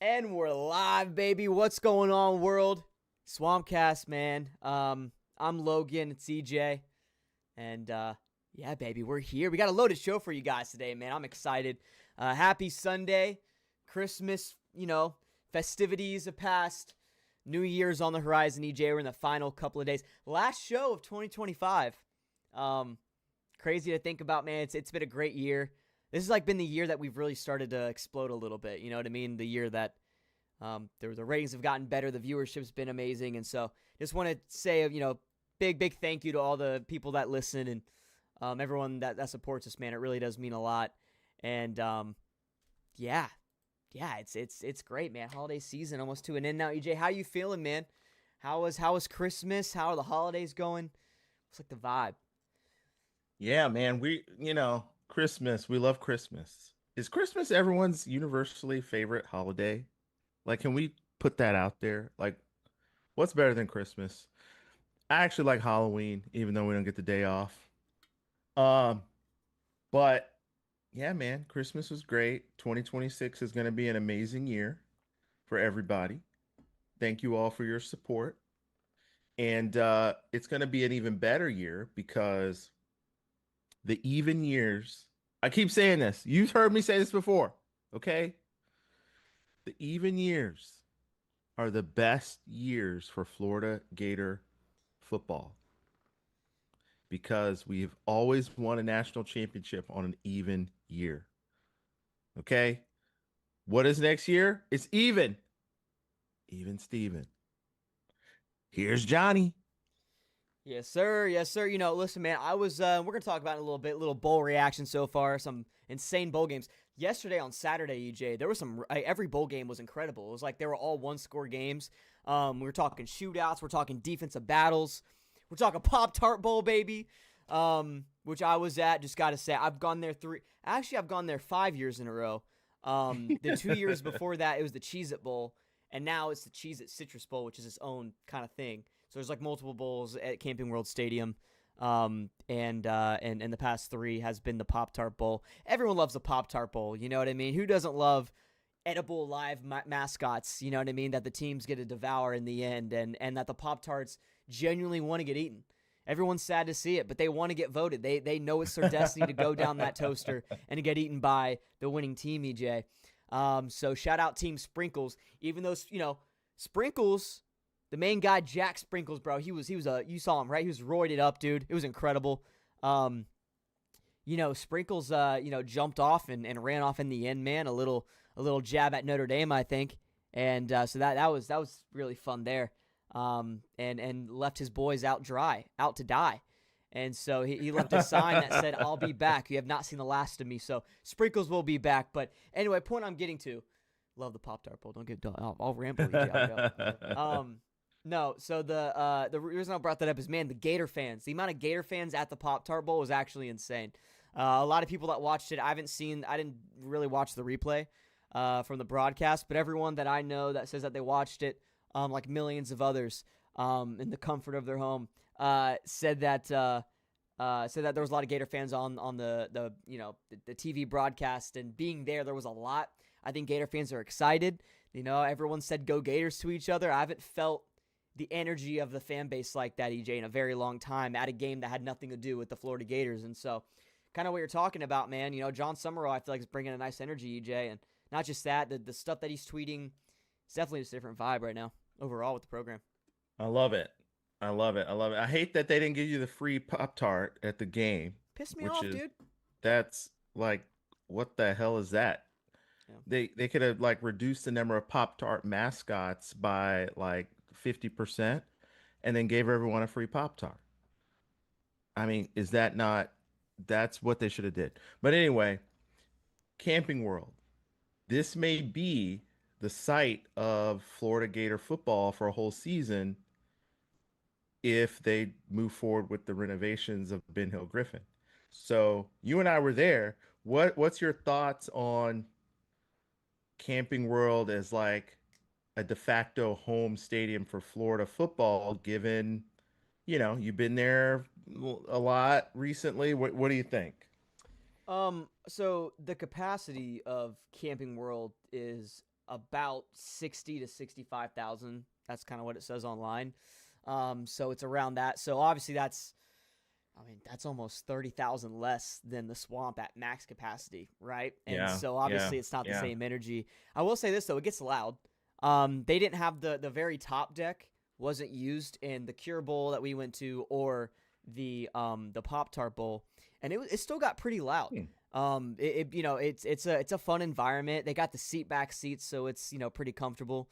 And we're live, baby. What's going on, world? SwampCast, man. I'm Logan. It's EJ. And, yeah, baby, we're here. We got a loaded show for you guys today, man. I'm excited. Happy Sunday. Christmas, festivities have passed. New Year's on the horizon, EJ. We're in the final couple of days. Last show of 2025. Crazy to think about, man. It's been a great year. This has been the year that we've really started to explode a little bit. You know what I mean? The year that the ratings have gotten better, the viewership's been amazing, and so just want to say, big thank you to all the people that listen and everyone that supports us, man. It really does mean a lot, and yeah, it's great, man. Holiday season almost to an end now. EJ, how you feeling, man? How was Christmas? How are the holidays going? What's the vibe? Yeah, man, Christmas, we love Christmas. Is Christmas everyone's universally favorite holiday? Can we put that out there? What's better than Christmas? I actually like Halloween, even though we don't get the day off. Um, but yeah, man, Christmas was great. 2026 is going to be an amazing year for everybody. Thank you all for your support. And it's going to be an even better year because the even years, I keep saying this. You've heard me say this before, okay? The even years are the best years for Florida Gator football because we've always won a national championship on an even year. Okay? What is next year? It's even. Even Steven. Here's Johnny. Yes, sir. Yes, sir. Listen, man, we're going to talk about it in a little bit, little bowl reaction so far, some insane bowl games. Yesterday on Saturday, EJ, there was every bowl game was incredible. It was they were all one-score games. We were talking shootouts. We're talking defensive battles. We're talking Pop-Tart Bowl, baby, which I was at. Just got to say, I've gone there I've gone there 5 years in a row. The 2 years before that, it was the Cheez-It Bowl, and now it's the Cheez-It Citrus Bowl, which is its own kind of thing. So there's multiple bowls at Camping World Stadium, and the past three has been the Pop-Tart Bowl. Everyone loves the Pop-Tart Bowl, you know what I mean? Who doesn't love edible live mascots, you know what I mean, that the teams get to devour in the end, and that the Pop-Tarts genuinely want to get eaten. Everyone's sad to see it, but they want to get voted. They know it's their destiny to go down that toaster and to get eaten by the winning team, EJ. So shout out Team Sprinkles, even though, Sprinkles, the main guy, Jack Sprinkles, bro, he was you saw him, right? He was roided up, dude. It was incredible. Sprinkles, jumped off and ran off in the end, man. A little jab at Notre Dame, I think. And so that was really fun there. And left his boys out to die. And so he left a sign that said, "I'll be back. You have not seen the last of me." So Sprinkles will be back. But anyway, point I'm getting to, love the Pop-Tart Bowl. Don't get done. I'll ramble. No, so the reason I brought that up is, man, the Gator fans. The amount of Gator fans at the Pop-Tart Bowl was actually insane. A lot of people that watched it, I didn't really watch the replay from the broadcast, but everyone that I know that says that they watched it, like millions of others, in the comfort of their home, said that there was a lot of Gator fans on the TV broadcast, and being there was a lot. I think Gator fans are excited. Everyone said "Go Gators" to each other. I haven't felt the energy of the fan base like that, EJ, in a very long time at a game that had nothing to do with the Florida Gators. And so kind of what you're talking about, man, John Summerall, I feel like is bringing a nice energy, EJ. And not just that, the stuff that he's tweeting, it's definitely just a different vibe right now overall with the program. I love it. I love it. I love it. I hate that they didn't give you the free Pop-Tart at the game, Pissed me which off, is dude. that's what the hell is that? Yeah. They could have reduced the number of Pop-Tart mascots by 50% and then gave everyone a free Pop-Tart. I mean, is that not that's what they should have did. But anyway, Camping World. This may be the site of Florida Gator football for a whole season if they move forward with the renovations of Ben Hill Griffin. So you and I were there. What's your thoughts on Camping World as a de facto home stadium for Florida football, given, you've been there a lot recently. What do you think? So the capacity of Camping World is about 60 to 65,000. That's kind of what it says online. So it's around that. So obviously that's almost 30,000 less than the Swamp at max capacity, right? And Yeah, so yeah, obviously it's not the yeah. same energy. I will say this though, it gets loud. They didn't have the very top deck wasn't used in the Cure Bowl that we went to or the Pop Tart Bowl, and it still got pretty loud. Hmm. It's a fun environment. They got the seat back seats, so it's pretty comfortable.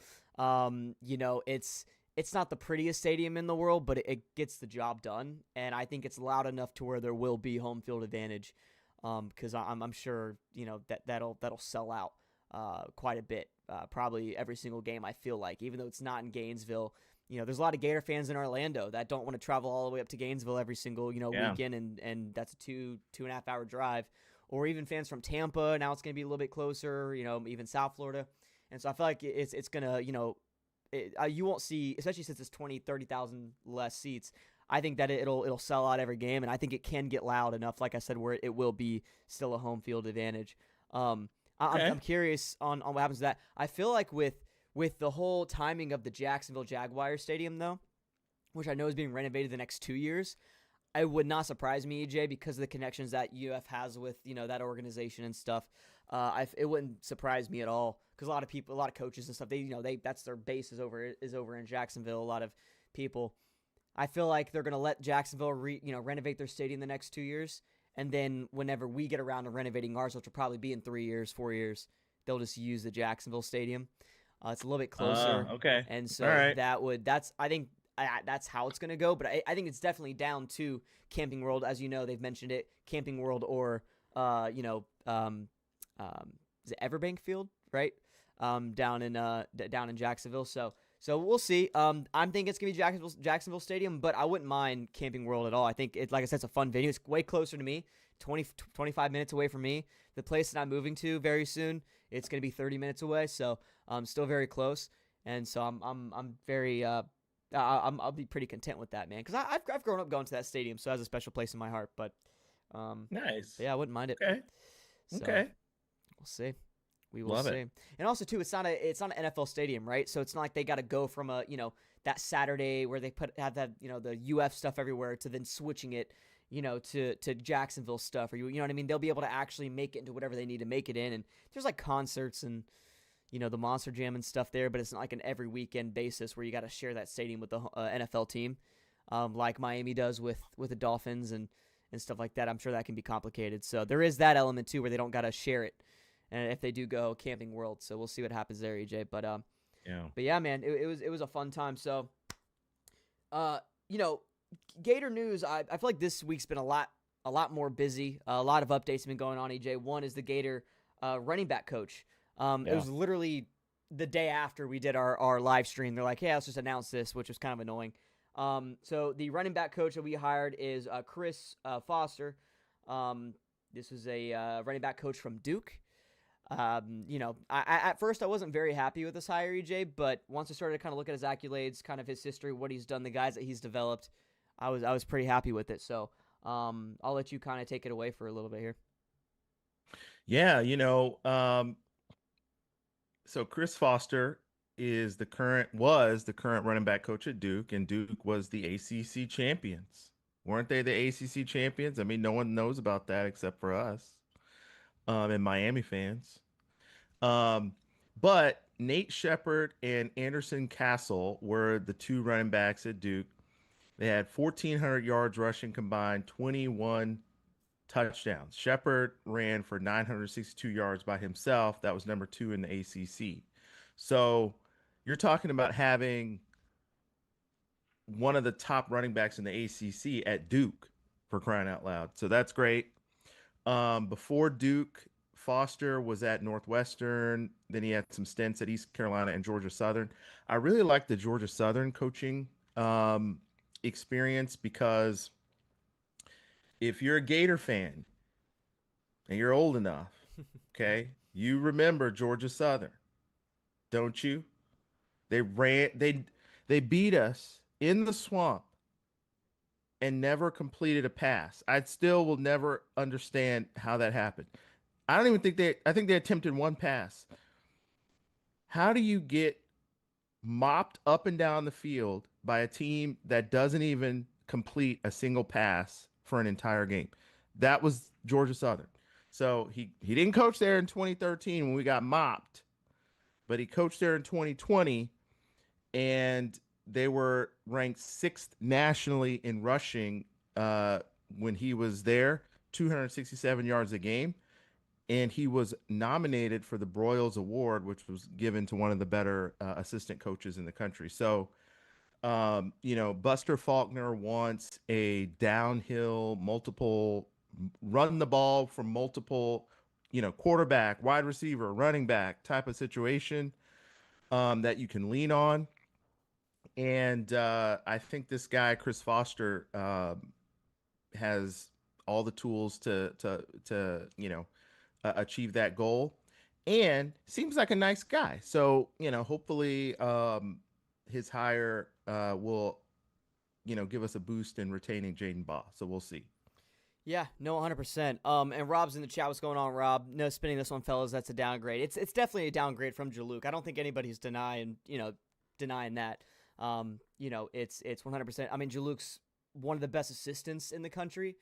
It's not the prettiest stadium in the world, but it gets the job done, and I think it's loud enough to where there will be home field advantage. Because I'm sure that'll sell out quite a bit, probably every single game. I feel like, even though it's not in Gainesville, there's a lot of Gator fans in Orlando that don't want to travel all the way up to Gainesville every single Yeah. weekend, and that's a 2.5 hour drive, or even fans from Tampa. Now it's going to be a little bit closer, even South Florida, and so I feel like it's gonna you won't see, especially since it's 20, 30,000 less seats. I think that it'll sell out every game, and I think it can get loud enough, like I said, where it will be still a home field advantage. I'm Okay. curious on what happens to that. I feel like with the whole timing of the Jacksonville Jaguars Stadium, though, which I know is being renovated the next 2 years, it would not surprise me, EJ, because of the connections that UF has with that organization and stuff. It wouldn't surprise me at all because a lot of people, a lot of coaches and stuff, they that's their base is over in Jacksonville. A lot of people, I feel like they're gonna let Jacksonville renovate their stadium the next 2 years, and then whenever we get around to renovating ours, which will probably be in 3 years, 4 years, they'll just use the Jacksonville Stadium. It's a little bit closer, Okay. and All so right. that's I think that's how it's gonna go. But I think it's definitely down to Camping World, as you know, they've mentioned it, Camping World or uh, you know, um, is it Everbank Field, right? Down in Jacksonville. So we'll see. I'm thinking it's gonna be Jacksonville Stadium, but I wouldn't mind Camping World at all. I think like I said, it's a fun venue. It's way closer to me, 25 minutes away from me. The place that I'm moving to very soon, it's gonna be 30 minutes away. So still very close, and so I'm very I'll be pretty content with that, man, because I've grown up going to that stadium, so it has a special place in my heart. But Nice. yeah, I wouldn't mind it. Okay. So Okay. we'll see. We will Love it. see. And also too, it's not an NFL stadium, right? So it's not like they got to go from that Saturday where they have that the UF stuff everywhere to then switching it to Jacksonville stuff, or you know what I mean. They'll be able to actually make it into whatever they need to make it in, and there's like concerts and the Monster Jam and stuff there, but it's not like an every weekend basis where you got to share that stadium with the NFL team, like Miami does with the Dolphins and stuff like that. I'm sure that can be complicated. So there is that element too where they don't got to share it, and if they do go Camping World. So we'll see what happens there, EJ. Yeah. But yeah, man, it was a fun time. So, uh, you know, Gator news. I feel like this week's been a lot more busy. A lot of updates have been going on. EJ, one is the Gator running back coach. It Yeah. was literally the day after we did our live stream. They're like, "Hey, let's just announce this," which was kind of annoying. So the running back coach that we hired is Chris Foster. This was a running back coach from Duke. At first I wasn't very happy with this hire, EJ, but once I started to kind of look at his accolades, kind of his history, what he's done, the guys that he's developed, I was pretty happy with it. So I'll let you kind of take it away for a little bit here. Yeah. So Chris Foster was the current running back coach at Duke, and Duke was the ACC champions. Weren't they the ACC champions? I mean, no one knows about that except for us, and Miami fans. Um, but Nate Shepard and Anderson Castle were the two running backs at Duke. They had 1,400 yards rushing combined, 21 touchdowns. Shepard ran for 962 yards by himself. That was number two in the ACC. So you're talking about having one of the top running backs in the ACC at Duke, for crying out loud. So that's great. Before Duke, Foster was at Northwestern. Then he had some stints at East Carolina and Georgia Southern. I really like the Georgia Southern coaching experience because if you're a Gator fan and you're old enough, okay, you remember Georgia Southern, don't you? They beat us in the swamp and never completed a pass. I still will never understand how that happened. I don't even think I think they attempted one pass. How do you get mopped up and down the field by a team that doesn't even complete a single pass for an entire game? That was Georgia Southern. So he didn't coach there in 2013 when we got mopped, but he coached there in 2020, and they were ranked sixth nationally in rushing when he was there, 267 yards a game. And he was nominated for the Broyles Award, which was given to one of the better assistant coaches in the country. So, Buster Faulkner wants a downhill, multiple, run the ball from multiple, quarterback, wide receiver, running back type of situation that you can lean on. And I think this guy, Chris Foster, has all the tools to achieve that goal, and seems like a nice guy. So hopefully, his hire will give us a boost in retaining Jaden Baugh. So we'll see. Yeah, no, 100%. And Rob's in the chat. What's going on, Rob? No spinning this one, fellas. That's a downgrade. It's definitely a downgrade from Jaluke. I don't think anybody's denying that. It's 100%. I mean, Jaluke's one of the best assistants in the country.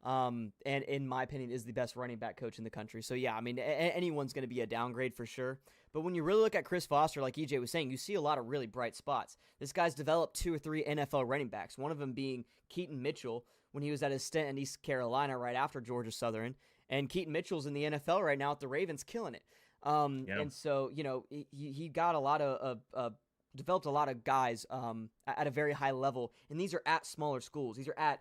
And in my opinion, is the best running back coach in the country. So yeah, I mean, anyone's going to be a downgrade for sure. But when you really look at Chris Foster, like EJ was saying, you see a lot of really bright spots. This guy's developed 2 or 3 NFL running backs. One of them being Keaton Mitchell when he was at his stint in East Carolina right after Georgia Southern. And Keaton Mitchell's in the NFL right now at the Ravens, killing it. Yeah. And so he got a lot of developed a lot of guys at a very high level, and these are at smaller schools. These are at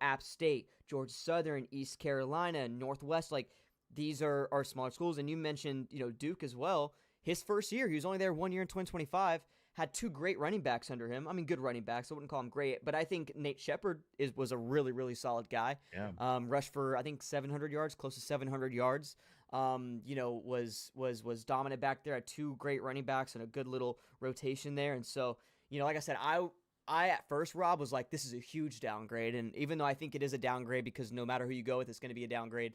App State, Georgia Southern, East Carolina, Northwest. Like, these are smaller schools. And you mentioned Duke as well. His first year, he was only there 1 year in 2025. Had 2 great running backs under him. I mean, good running backs. I wouldn't call him great, but I think Nate Shepard was a really, really solid guy. Yeah. Rushed for I think 700 yards, close to 700 yards. Was dominant back there. Had 2 great running backs and a good little rotation there. And so, like I said, I at first, Rob, was like, this is a huge downgrade. And even though I think it is a downgrade because no matter who you go with, it's going to be a downgrade,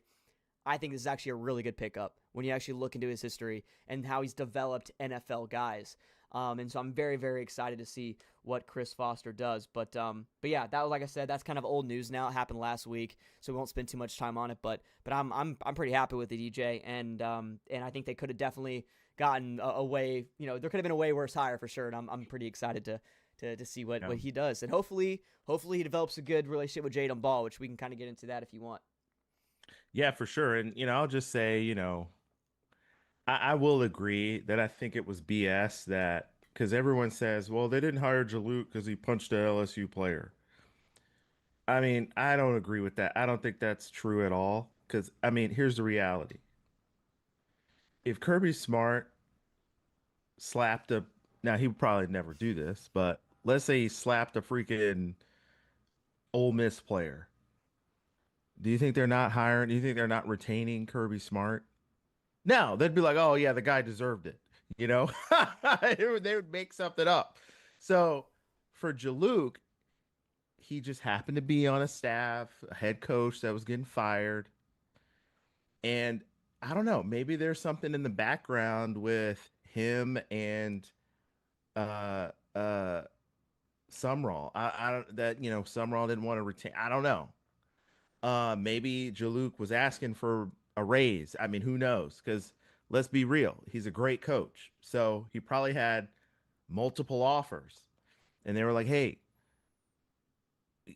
I think this is actually a really good pickup when you actually look into his history and how he's developed NFL guys. And so I'm very, very excited to see what Chris Foster does. But yeah, that was, like I said, that's kind of old news now. It happened last week, so we won't spend too much time on it. But I'm pretty happy with the DJ, and I think they could have definitely gotten a way. There could have been a way worse hire for sure. And I'm pretty excited to see what he does, and hopefully he develops a good relationship with Jaden Baugh, which we can kind of get into that if you want. Yeah, for sure. And I'll just say, I will agree that I think it was BS that, because everyone says, well, they didn't hire Jaluke because he punched a LSU player. I mean, I don't agree with that. I don't think that's true at all. Because, I mean, here's the reality. If Kirby Smart slapped a, now he would probably never do this, but let's say he slapped a freaking Ole Miss player. Do you think they're not hiring? Do you think they're not retaining Kirby Smart? No, they'd be like, oh, yeah, the guy deserved it. They would make something up. So for Jaluke, he just happened to be on a staff, a head coach that was getting fired. And I don't know, maybe there's something in the background with him and uh uh Sumrall. I don't that Sumrall didn't want to retain. I don't know. Maybe Jaluke was asking for a raise. I mean, who knows? Because let's be real, he's a great coach. So he probably had multiple offers. And they were like, hey,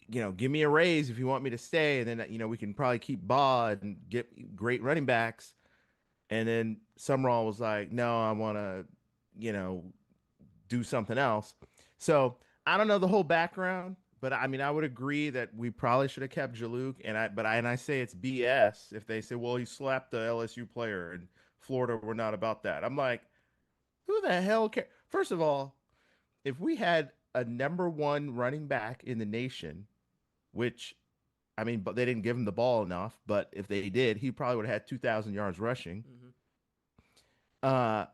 give me a raise if you want me to stay. And then, we can probably keep Baugh and get great running backs. And then Sumrall was like, no, I want to, do something else. So I don't know the whole background, but I mean, I would agree that we probably should have kept Jaluke. And I say it's BS if they say, well, he slapped the LSU player and Florida were not about that. I'm like, who the hell cares? First of all, if we had a number 1 running back in the nation, which, I mean, but they didn't give him the ball enough. But if they did, he probably would have had 2,000 yards rushing. Mm-hmm.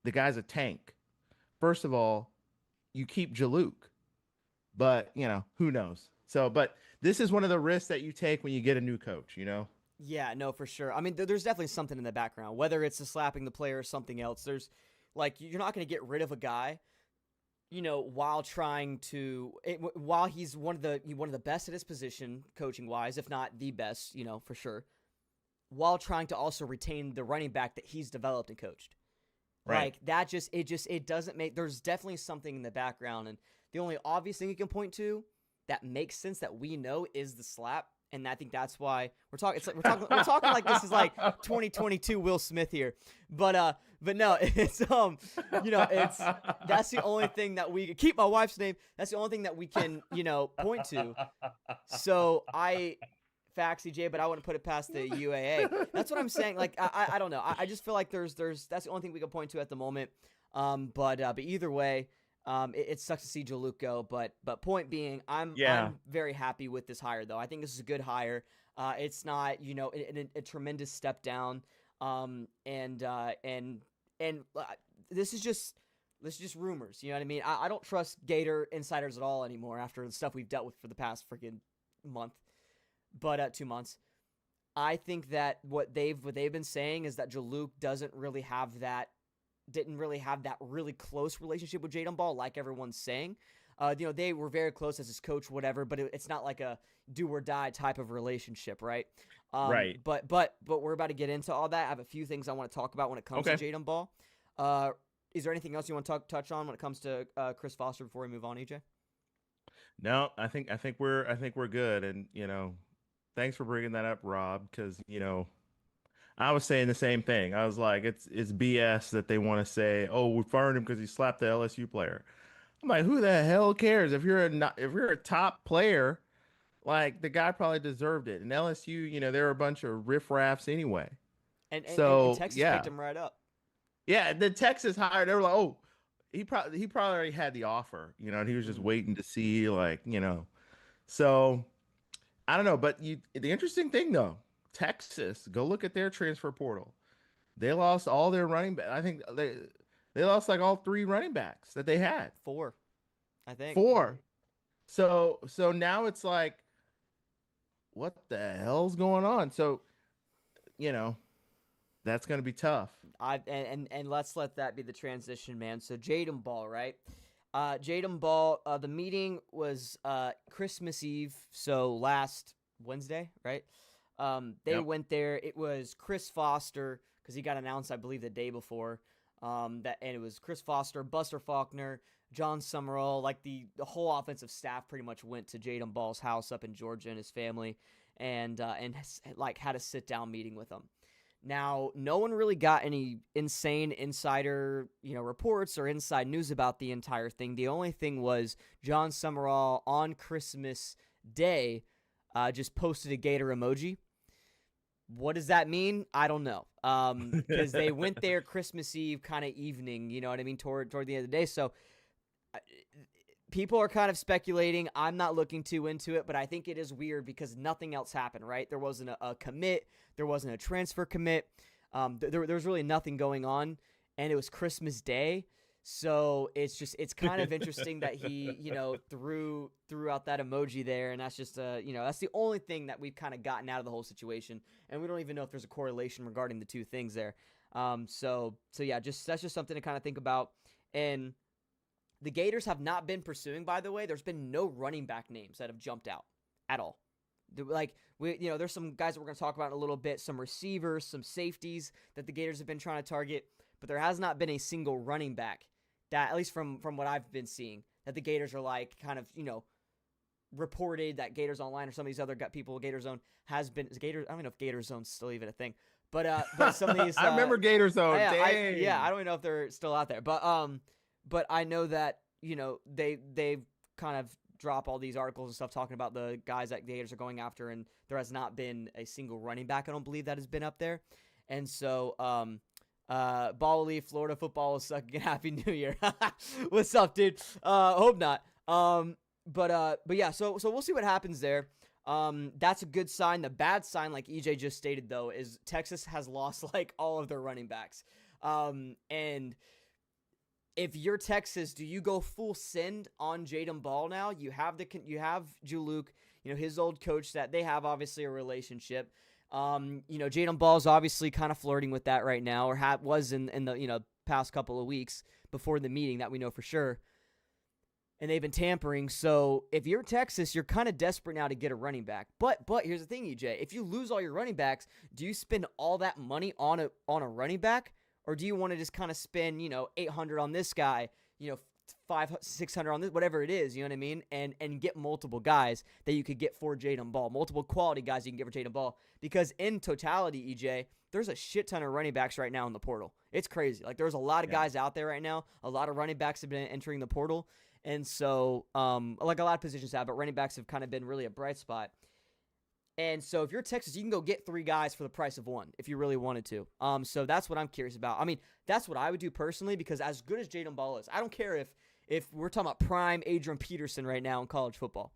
The guy's a tank. First of all, you keep Jaluke, but who knows? So, but this is one of the risks that you take when you get a new coach. Yeah, no, for sure. I mean, there's definitely something in the background, whether it's the slapping the player or something else. Like, you're not going to get rid of a guy, while while he's one of the best at his position, coaching wise, if not the best, for sure, while trying to also retain the running back that he's developed and coached. Right. Like, that it doesn't make, there's definitely something in the background. And the only obvious thing you can point to that makes sense that we know is the slap. And I think that's why we're talking. It's like we're talking like this is like 2022 Will Smith here, but no, it's it's that's the only thing that we keep my wife's name. That's the only thing that we can point to. So facts, CJ, but I wouldn't put it past the UAA. That's what I'm saying. Like I don't know. I just feel like there's that's the only thing we can point to at the moment. But either way. It sucks to see Jaluke go, but point being, I'm very happy with this hire, though. I think this is a good hire. It's not a tremendous step down. And this is just rumors. You know what I mean? I don't trust Gator insiders at all anymore after the stuff we've dealt with for the past freaking month, but 2 months. I think that what they've been saying is that Jaluke didn't really have that really close relationship with Jaden Baugh, like everyone's saying. They were very close as his coach, whatever, but it's not like a do or die type of relationship, right? Right. But we're about to get into all that. I have a few things I want to talk about when it comes to Jaden Baugh. Is there anything else you want to touch on when it comes to Chris Foster before we move on, EJ? No, I think we're good, and thanks for bringing that up, Rob, because I was saying the same thing. I was like, it's BS that they want to say, oh, we fired him because he slapped the LSU player. I'm like, who the hell cares? If you're a top player, like, the guy probably deserved it. And LSU, there are a bunch of riffraffs anyway. And Texas picked him right up. Yeah, the Texas hired. They were like, oh, he probably already had the offer, and he was just waiting to see, like, So I don't know, but the interesting thing though. Texas, go look at their transfer portal. They lost all their running back. I think they lost like all 3 running backs that they had. 4, I think. 4. So now it's like, what the hell's going on? So, that's going to be tough. And let's let that be the transition, man. So Jaden Baugh, right? Jaden Baugh, the meeting was Christmas Eve, so last Wednesday, right? They went there. It was Chris Foster, because he got announced, I believe, the day before. And it was Chris Foster, Buster Faulkner, John Summerall, like the whole offensive staff pretty much went to Jaden Baugh's house up in Georgia and his family, and like had a sit down meeting with him. Now, no one really got any insane insider, reports or inside news about the entire thing. The only thing was John Summerall on Christmas Day just posted a gator emoji. What does that mean? I don't know. Because they went there Christmas Eve kind of evening, you know what I mean, toward the end of the day. So people are kind of speculating. I'm not looking too into it, but I think it is weird because nothing else happened, right? There wasn't a commit. There wasn't a transfer commit. There was really nothing going on, and it was Christmas Day. So it's kind of interesting that he, threw out that emoji there, and that's just that's the only thing that we've kind of gotten out of the whole situation, and we don't even know if there's a correlation regarding the two things there. So yeah, that's just something to kind of think about. And the Gators have not been pursuing, by the way. There's been no running back names that have jumped out at all. There's some guys that we're going to talk about in a little bit, some receivers, some safeties that the Gators have been trying to target, but there has not been a single running back that, at least from what I've been seeing, that the Gators are like kind of, reported that Gators Online or some of these other people, Gator Zone has been, Gators, I don't know if Gator Zone's still even a thing, but some of these, I remember Gator Zone. I don't even know if they're still out there, but I know that, they've kind of drop all these articles and stuff talking about the guys that Gators are going after, and there has not been a single running back, I don't believe, that has been up there. And so, Ball Leaf, Florida football is sucking. Happy New Year. What's up, dude? Hope not. But yeah, so we'll see what happens there. That's a good sign. The bad sign, like EJ just stated, though, is Texas has lost like all of their running backs. And if you're Texas, do you go full send on Jaden Baugh now? You have Jaluke, his old coach that they have obviously a relationship. Jaden Ball's obviously kind of flirting with that right now, or was in the past couple of weeks before the meeting that we know for sure. And they've been tampering. So if you're Texas, you're kind of desperate now to get a running back. But here's the thing, EJ. If you lose all your running backs, do you spend all that money on a running back, or do you want to just kind of spend 800 on this guy, 500-600 on this, whatever it is, you know what I mean, and get multiple guys that you could get for Jaden Baugh, multiple quality guys you can get for Jaden Baugh, because in totality, EJ, there's a shit ton of running backs right now in the portal. It's crazy. Like there's a lot of guys out there right now. A lot of running backs have been entering the portal. And so, like a lot of positions have, but running backs have kind of been really a bright spot. And so if you're Texas, you can go get 3 guys for the price of 1 if you really wanted to. So that's what I'm curious about. I mean, that's what I would do personally, because as good as Jaden Baugh is, I don't care if we're talking about prime Adrian Peterson right now in college football.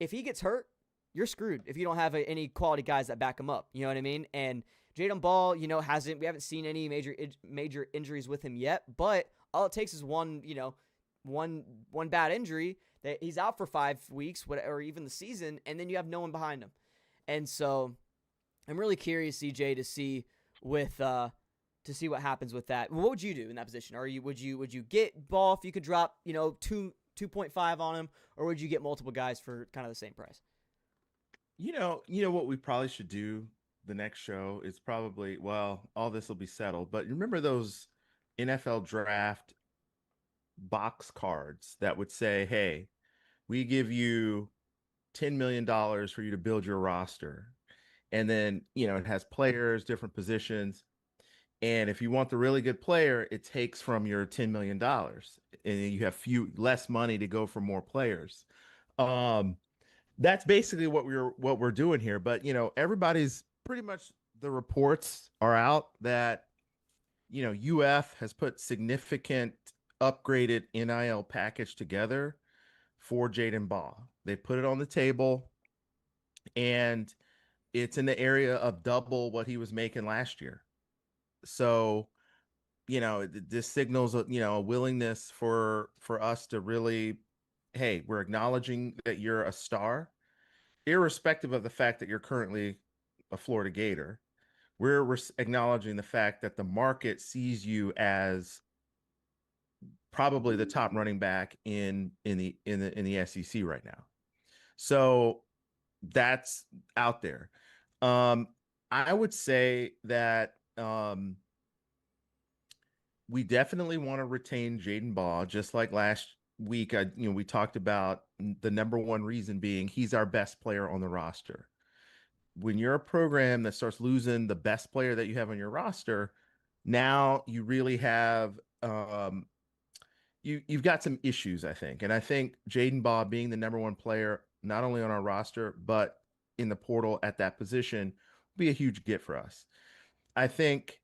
If he gets hurt, you're screwed if you don't have any quality guys that back him up. You know what I mean? And Jaden Baugh, we haven't seen any major injuries with him yet, but all it takes is one bad injury that he's out for 5 weeks, or even the season, and then you have no one behind him. And so I'm really curious, CJ, to see what happens with that. What would you do in that position? Would you get Baugh if you could drop 2.5 on him, or would you get multiple guys for kind of the same price? You know what we probably should do the next show is probably, well, all this will be settled, but remember those NFL draft box cards that would say, hey, we give you $10 million for you to build your roster. And then, it has players, different positions. And if you want the really good player, it takes from your $10 million, and you have less money to go for more players. That's basically what we're doing here. But, everybody's pretty much, the reports are out that, UF has put significant upgraded NIL package together for Jaden Baugh. They put it on the table, and it's in the area of double what he was making last year. So, this signals a willingness for us to really, hey, we're acknowledging that you're a star, irrespective of the fact that you're currently a Florida Gator. We're acknowledging the fact that the market sees you as probably the top running back in the SEC right now. So that's out there. I would say that we definitely want to retain Jaden Baugh, just like last week. We talked about the number one reason being he's our best player on the roster. When you're a program that starts losing the best player that you have on your roster, now you really have you've got some issues, I think. And I think Jaden Baugh being the number one player, not only on our roster, but in the portal at that position, will be a huge get for us. I think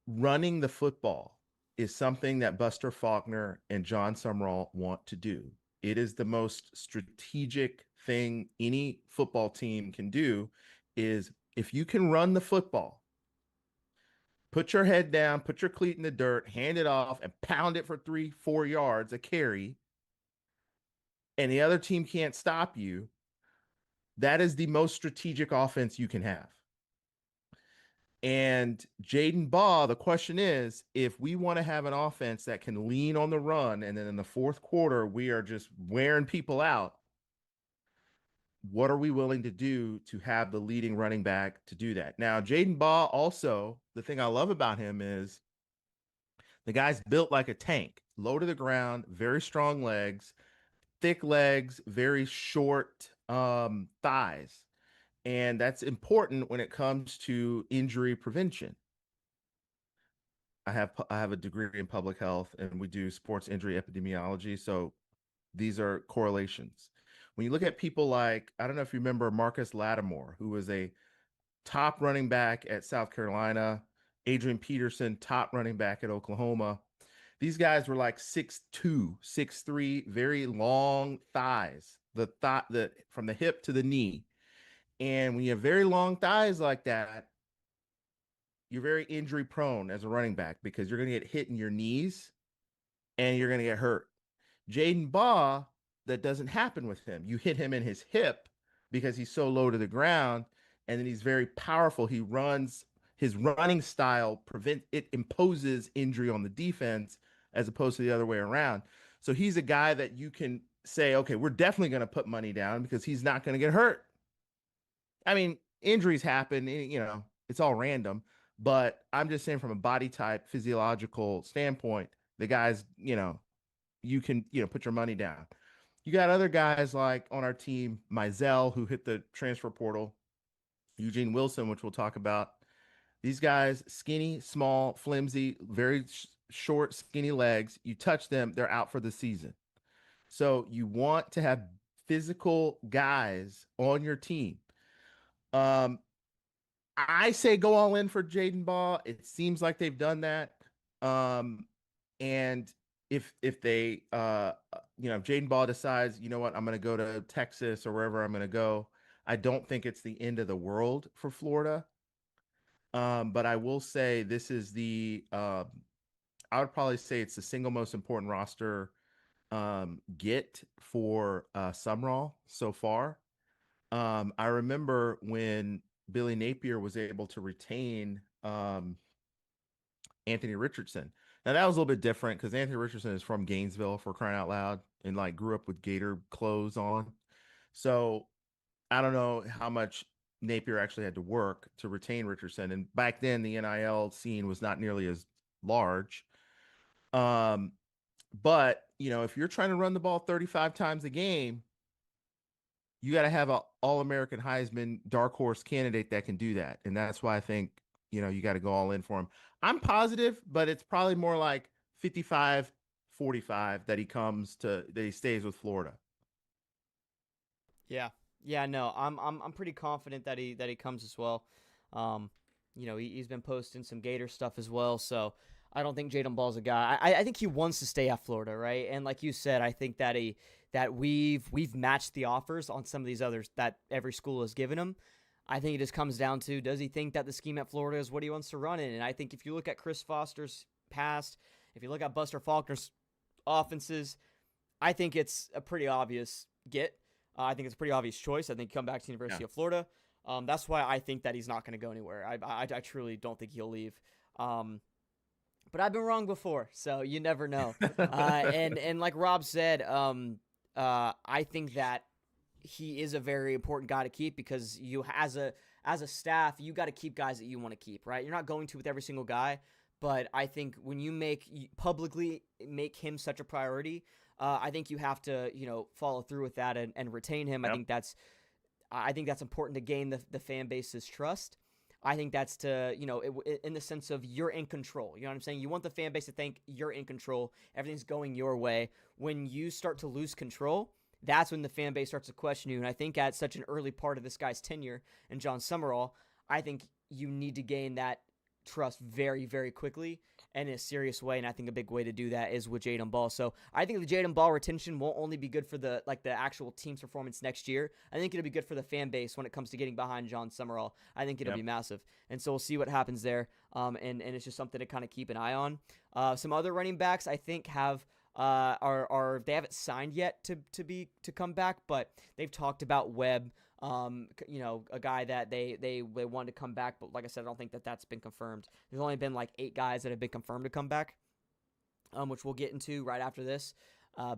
running the football is something that Buster Faulkner and John Sumrall want to do. It is the most strategic thing any football team can do, is if you can run the football, put your head down, put your cleat in the dirt, hand it off, and pound it for 3-4 yards a carry, and the other team can't stop you, that is the most strategic offense you can have. And Jaden Baugh, the question is, if we want to have an offense that can lean on the run, and then in the fourth quarter, we are just wearing people out, what are we willing to do to have the leading running back to do that? Now, Jaden Baugh also, the thing I love about him is the guy's built like a tank, low to the ground, very strong legs, thick legs, very short thighs. And that's important when it comes to injury prevention. I have a degree in public health, and we do sports injury epidemiology. So these are correlations. When you look at people like, I don't know if you remember Marcus Lattimore, who was a top running back at South Carolina, Adrian Peterson, top running back at Oklahoma. These guys were like 6'2", 6'3", very long thighs, from the hip to the knee. And when you have very long thighs like that, you're very injury prone as a running back, because you're going to get hit in your knees and you're going to get hurt. Jaden Baugh, that doesn't happen with him. You hit him in his hip because he's so low to the ground, and then he's very powerful. He runs his running style imposes injury on the defense as opposed to the other way around. So he's a guy that you can say, okay, we're definitely going to put money down because he's not going to get hurt. I mean, injuries happen, it's all random, but I'm just saying from a body type, physiological standpoint, the guys, you can, put your money down. You got other guys like on our team, Mizell, who hit the transfer portal, Eugene Wilson, which we'll talk about. These guys, skinny, small, flimsy, very short, skinny legs. You touch them, they're out for the season. So you want to have physical guys on your team. I say go all in for Jaden Baugh. It seems like they've done that. And if they if Jaden Baugh decides, you know what, I'm going to go to Texas or wherever I'm going to go, I don't think it's the end of the world for Florida. But I will say this is I would probably say it's the single most important roster get for Sumrall so far. I remember when Billy Napier was able to retain Anthony Richardson. Now that was a little bit different because Anthony Richardson is from Gainesville, for crying out loud, and like grew up with Gator clothes on. So I don't know how much Napier actually had to work to retain Richardson. And back then the NIL scene was not nearly as large. But if you're trying to run the ball 35 times a game, you got to have an all-American Heisman dark horse candidate that can do that. And that's why I think, you got to go all in for him. I'm positive, but it's probably more like 55-45 that he stays with Florida. Yeah. Yeah, no, I'm pretty confident that he comes as well. He's been posting some Gator stuff as well, so I don't think Jaden Ball's a guy. I think he wants to stay at Florida, right? And like you said, I think that we've matched the offers on some of these others that every school has given him. I think it just comes down to, does he think that the scheme at Florida is what he wants to run in? And I think if you look at Chris Foster's past, if you look at Buster Faulkner's offenses, I think it's a pretty obvious get. I think it's a pretty obvious choice. I think come back to the University of Florida. That's why I think that he's not going to go anywhere. I truly don't think he'll leave. But I've been wrong before, so you never know. And like Rob said, I think that he is a very important guy to keep because you, as a staff, you got to keep guys that you want to keep, right? You're not going to with every single guy, but I think when you publicly make him such a priority, I think you have to, follow through with that and retain him. Yep. I think that's important to gain the fan base's trust. I think that's in the sense of you're in control. You know what I'm saying? You want the fan base to think you're in control. Everything's going your way. When you start to lose control, that's when the fan base starts to question you. And I think at such an early part of this guy's tenure and John Summerall, I think you need to gain that trust very, very quickly and in a serious way. And I think a big way to do that is with Jaden Baugh. So I think the Jaden Baugh retention won't only be good for the actual team's performance next year. I think it'll be good for the fan base when it comes to getting behind John Summerall. I think it'll be massive. And so we'll see what happens there. And it's just something to kind of keep an eye on. Some other running backs I think have they haven't signed yet to come back, but they've talked about Webb. A guy that they wanted to come back, but like I said, I don't think that's been confirmed. There's only been like 8 guys that have been confirmed to come back, which we'll get into right after this.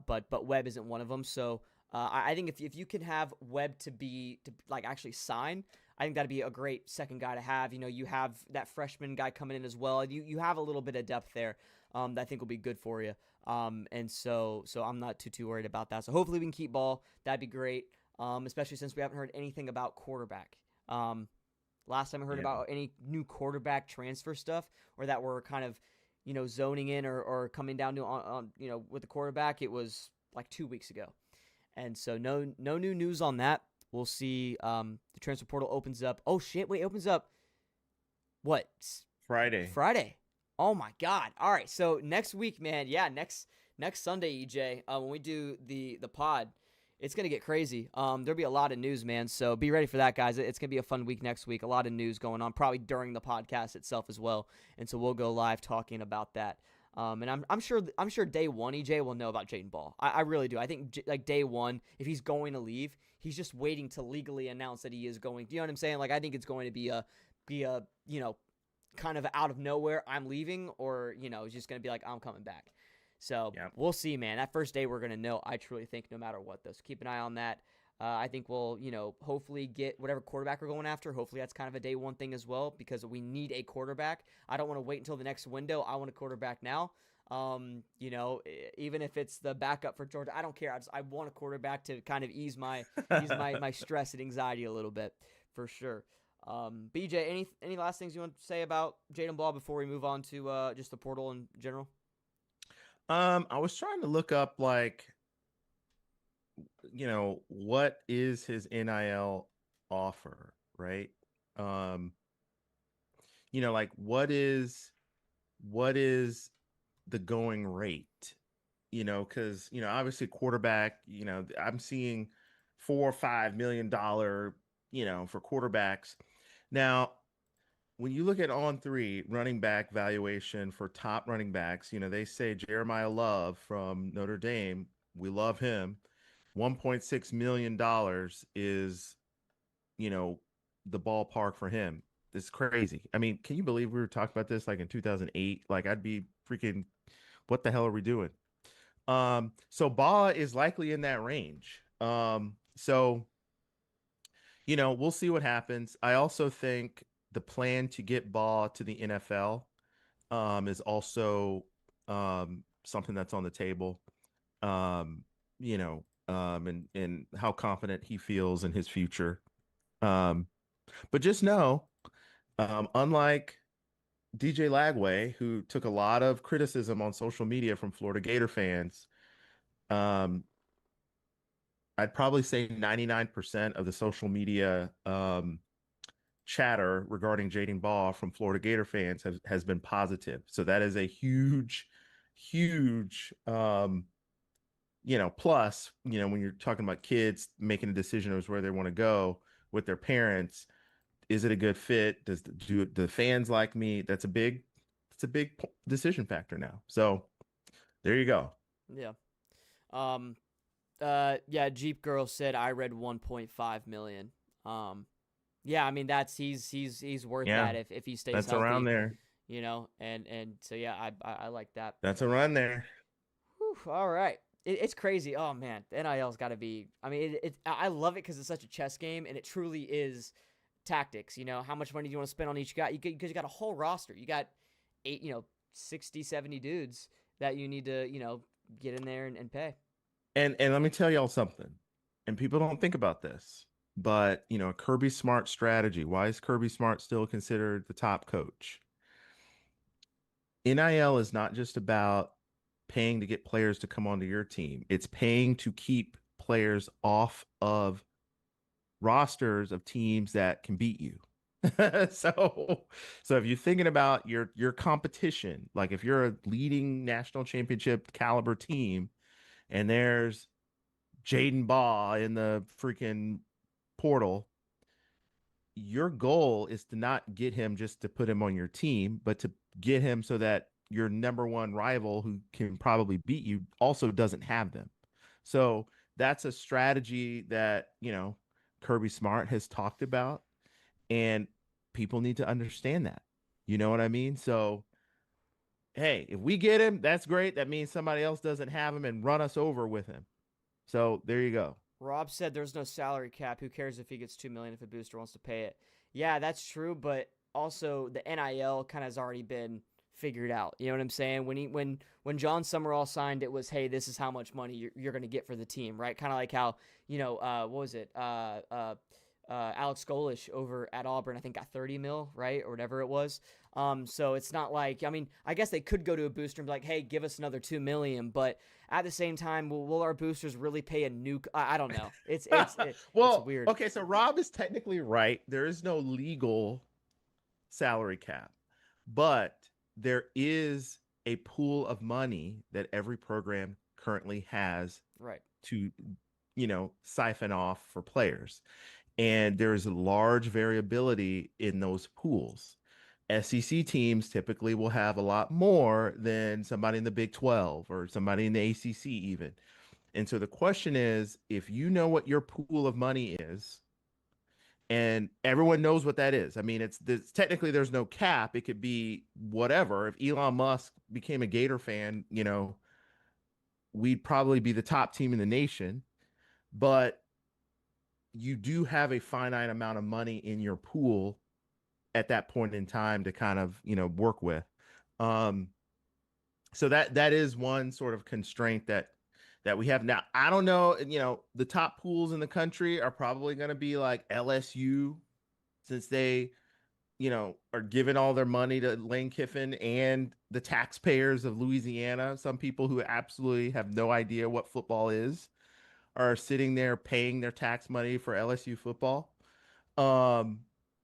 But Webb isn't one of them. So I think if you can have Webb to actually sign, I think that'd be a great second guy to have. You have that freshman guy coming in as well. You have a little bit of depth there that I think will be good for you. And so I'm not too worried about that. So hopefully we can keep Ball. That'd be great. Especially since we haven't heard anything about quarterback. Last time I heard about any new quarterback transfer stuff or that we're kind of, zoning in or coming down to on with the quarterback, it was like 2 weeks ago. And so no new news on that. We'll see. The transfer portal opens up. Oh shit! Wait, it opens up. What? Friday. Oh my God! All right. So next week, man. Yeah, next Sunday, EJ. When we do the pod, it's gonna get crazy. There'll be a lot of news, man. So be ready for that, guys. It's gonna be a fun week next week. A lot of news going on, probably during the podcast itself as well. And so we'll go live talking about that. And I'm sure day one, EJ will know about Jaden Baugh. I really do. I think like day one, if he's going to leave, he's just waiting to legally announce that he is going. Do you know what I'm saying? Like I think it's going to be a kind of out of nowhere, I'm leaving, or he's just gonna be like, I'm coming back. So Yeah. we'll see, man. That first day we're gonna know. I truly think, no matter what, though. So keep an eye on that. I think we'll, hopefully get whatever quarterback we're going after. Hopefully that's kind of a day one thing as well, because we need a quarterback. I don't want to wait until the next window. I want a quarterback now. Even if it's the backup for Georgia, I don't care. I want a quarterback to kind of ease my stress and anxiety a little bit, for sure. BJ, any last things you want to say about Jaden Baugh before we move on to just the portal in general? I was trying to look up, like, what is his NIL offer, right? Um, like, what is the going rate? Because obviously quarterback, I'm seeing $4 or $5 million, for quarterbacks. Now, when you look at On Three running back valuation for top running backs, they say Jeremiah Love from Notre Dame, we love him. $1.6 million is, you know, the ballpark for him. It's crazy. I mean, can you believe we were talking about this like in 2008? Like, I'd be freaking, what the hell are we doing? So Baugh is likely in that range. So we'll see what happens. I also think the plan to get Baugh to the NFL is also something that's on the table. Um, and how confident he feels in his future. Um, but just know, unlike DJ Lagway, who took a lot of criticism on social media from Florida Gator fans, um, I'd probably say 99% of the social media chatter regarding Jaden Baugh from Florida Gator fans has been positive. So that is a huge, huge, plus, when you're talking about kids making a decision as where they want to go with their parents, is it a good fit? Do the fans like me? It's a big decision factor now. So there you go. Yeah. Um. Yeah. Jeep Girl said I read 1.5 million. Yeah. I mean, he's worth Yeah, that if he stays that's around healthy. there. And so yeah, I like that. That's a run there. Whew, all right. It's crazy. Oh man, the NIL's got to be. I mean, I love it because it's such a chess game, and it truly is tactics. How much money do you want to spend on each guy? Because you got a whole roster. You got 60, 70 dudes that you need to get in there and pay. And let me tell y'all something. And people don't think about this, but Kirby Smart strategy. Why is Kirby Smart still considered the top coach? NIL is not just about paying to get players to come onto your team. It's paying to keep players off of rosters of teams that can beat you. so so if you're thinking about your competition, like if you're a leading national championship caliber team and there's Jaden Baugh in the freaking portal, your goal is to not get him just to put him on your team, but to get him so that your number one rival who can probably beat you also doesn't have them. So that's a strategy that, Kirby Smart has talked about, and people need to understand that. You know what I mean? So, hey, if we get him, that's great. That means somebody else doesn't have him and run us over with him. So there you go. Rob said there's no salary cap. Who cares if he gets 2 million if a booster wants to pay it? Yeah, that's true, but also the NIL kind of has already been figured out. You know what I'm saying? When John Summerall signed, it was, hey, this is how much money you're going to get for the team, right? Kind of like how what was it? Alex Golish over at Auburn, I think got 30 mil, right, or whatever it was. So it's not like, I mean, I guess they could go to a booster and be like, hey, give us another 2 million, but at the same time, will our boosters really pay a new? I don't know. It's Well, weird. okay, so Rob is technically right. There is no legal salary cap, but there is a pool of money that every program currently has Right. to, siphon off for players. And there's a large variability in those pools. SEC teams typically will have a lot more than somebody in the Big 12 or somebody in the ACC even. And so the question is, if you know what your pool of money is And everyone knows what that is. I mean, technically there's no cap. It could be whatever. If Elon Musk became a Gator fan, we'd probably be the top team in the nation. But you do have a finite amount of money in your pool at that point in time to kind of, work with. Um, so that is one sort of constraint that we have now. I don't know, the top pools in the country are probably going to be like LSU, since they, are giving all their money to Lane Kiffin and the taxpayers of Louisiana. Some people who absolutely have no idea what football is are sitting there paying their tax money for LSU football. Um,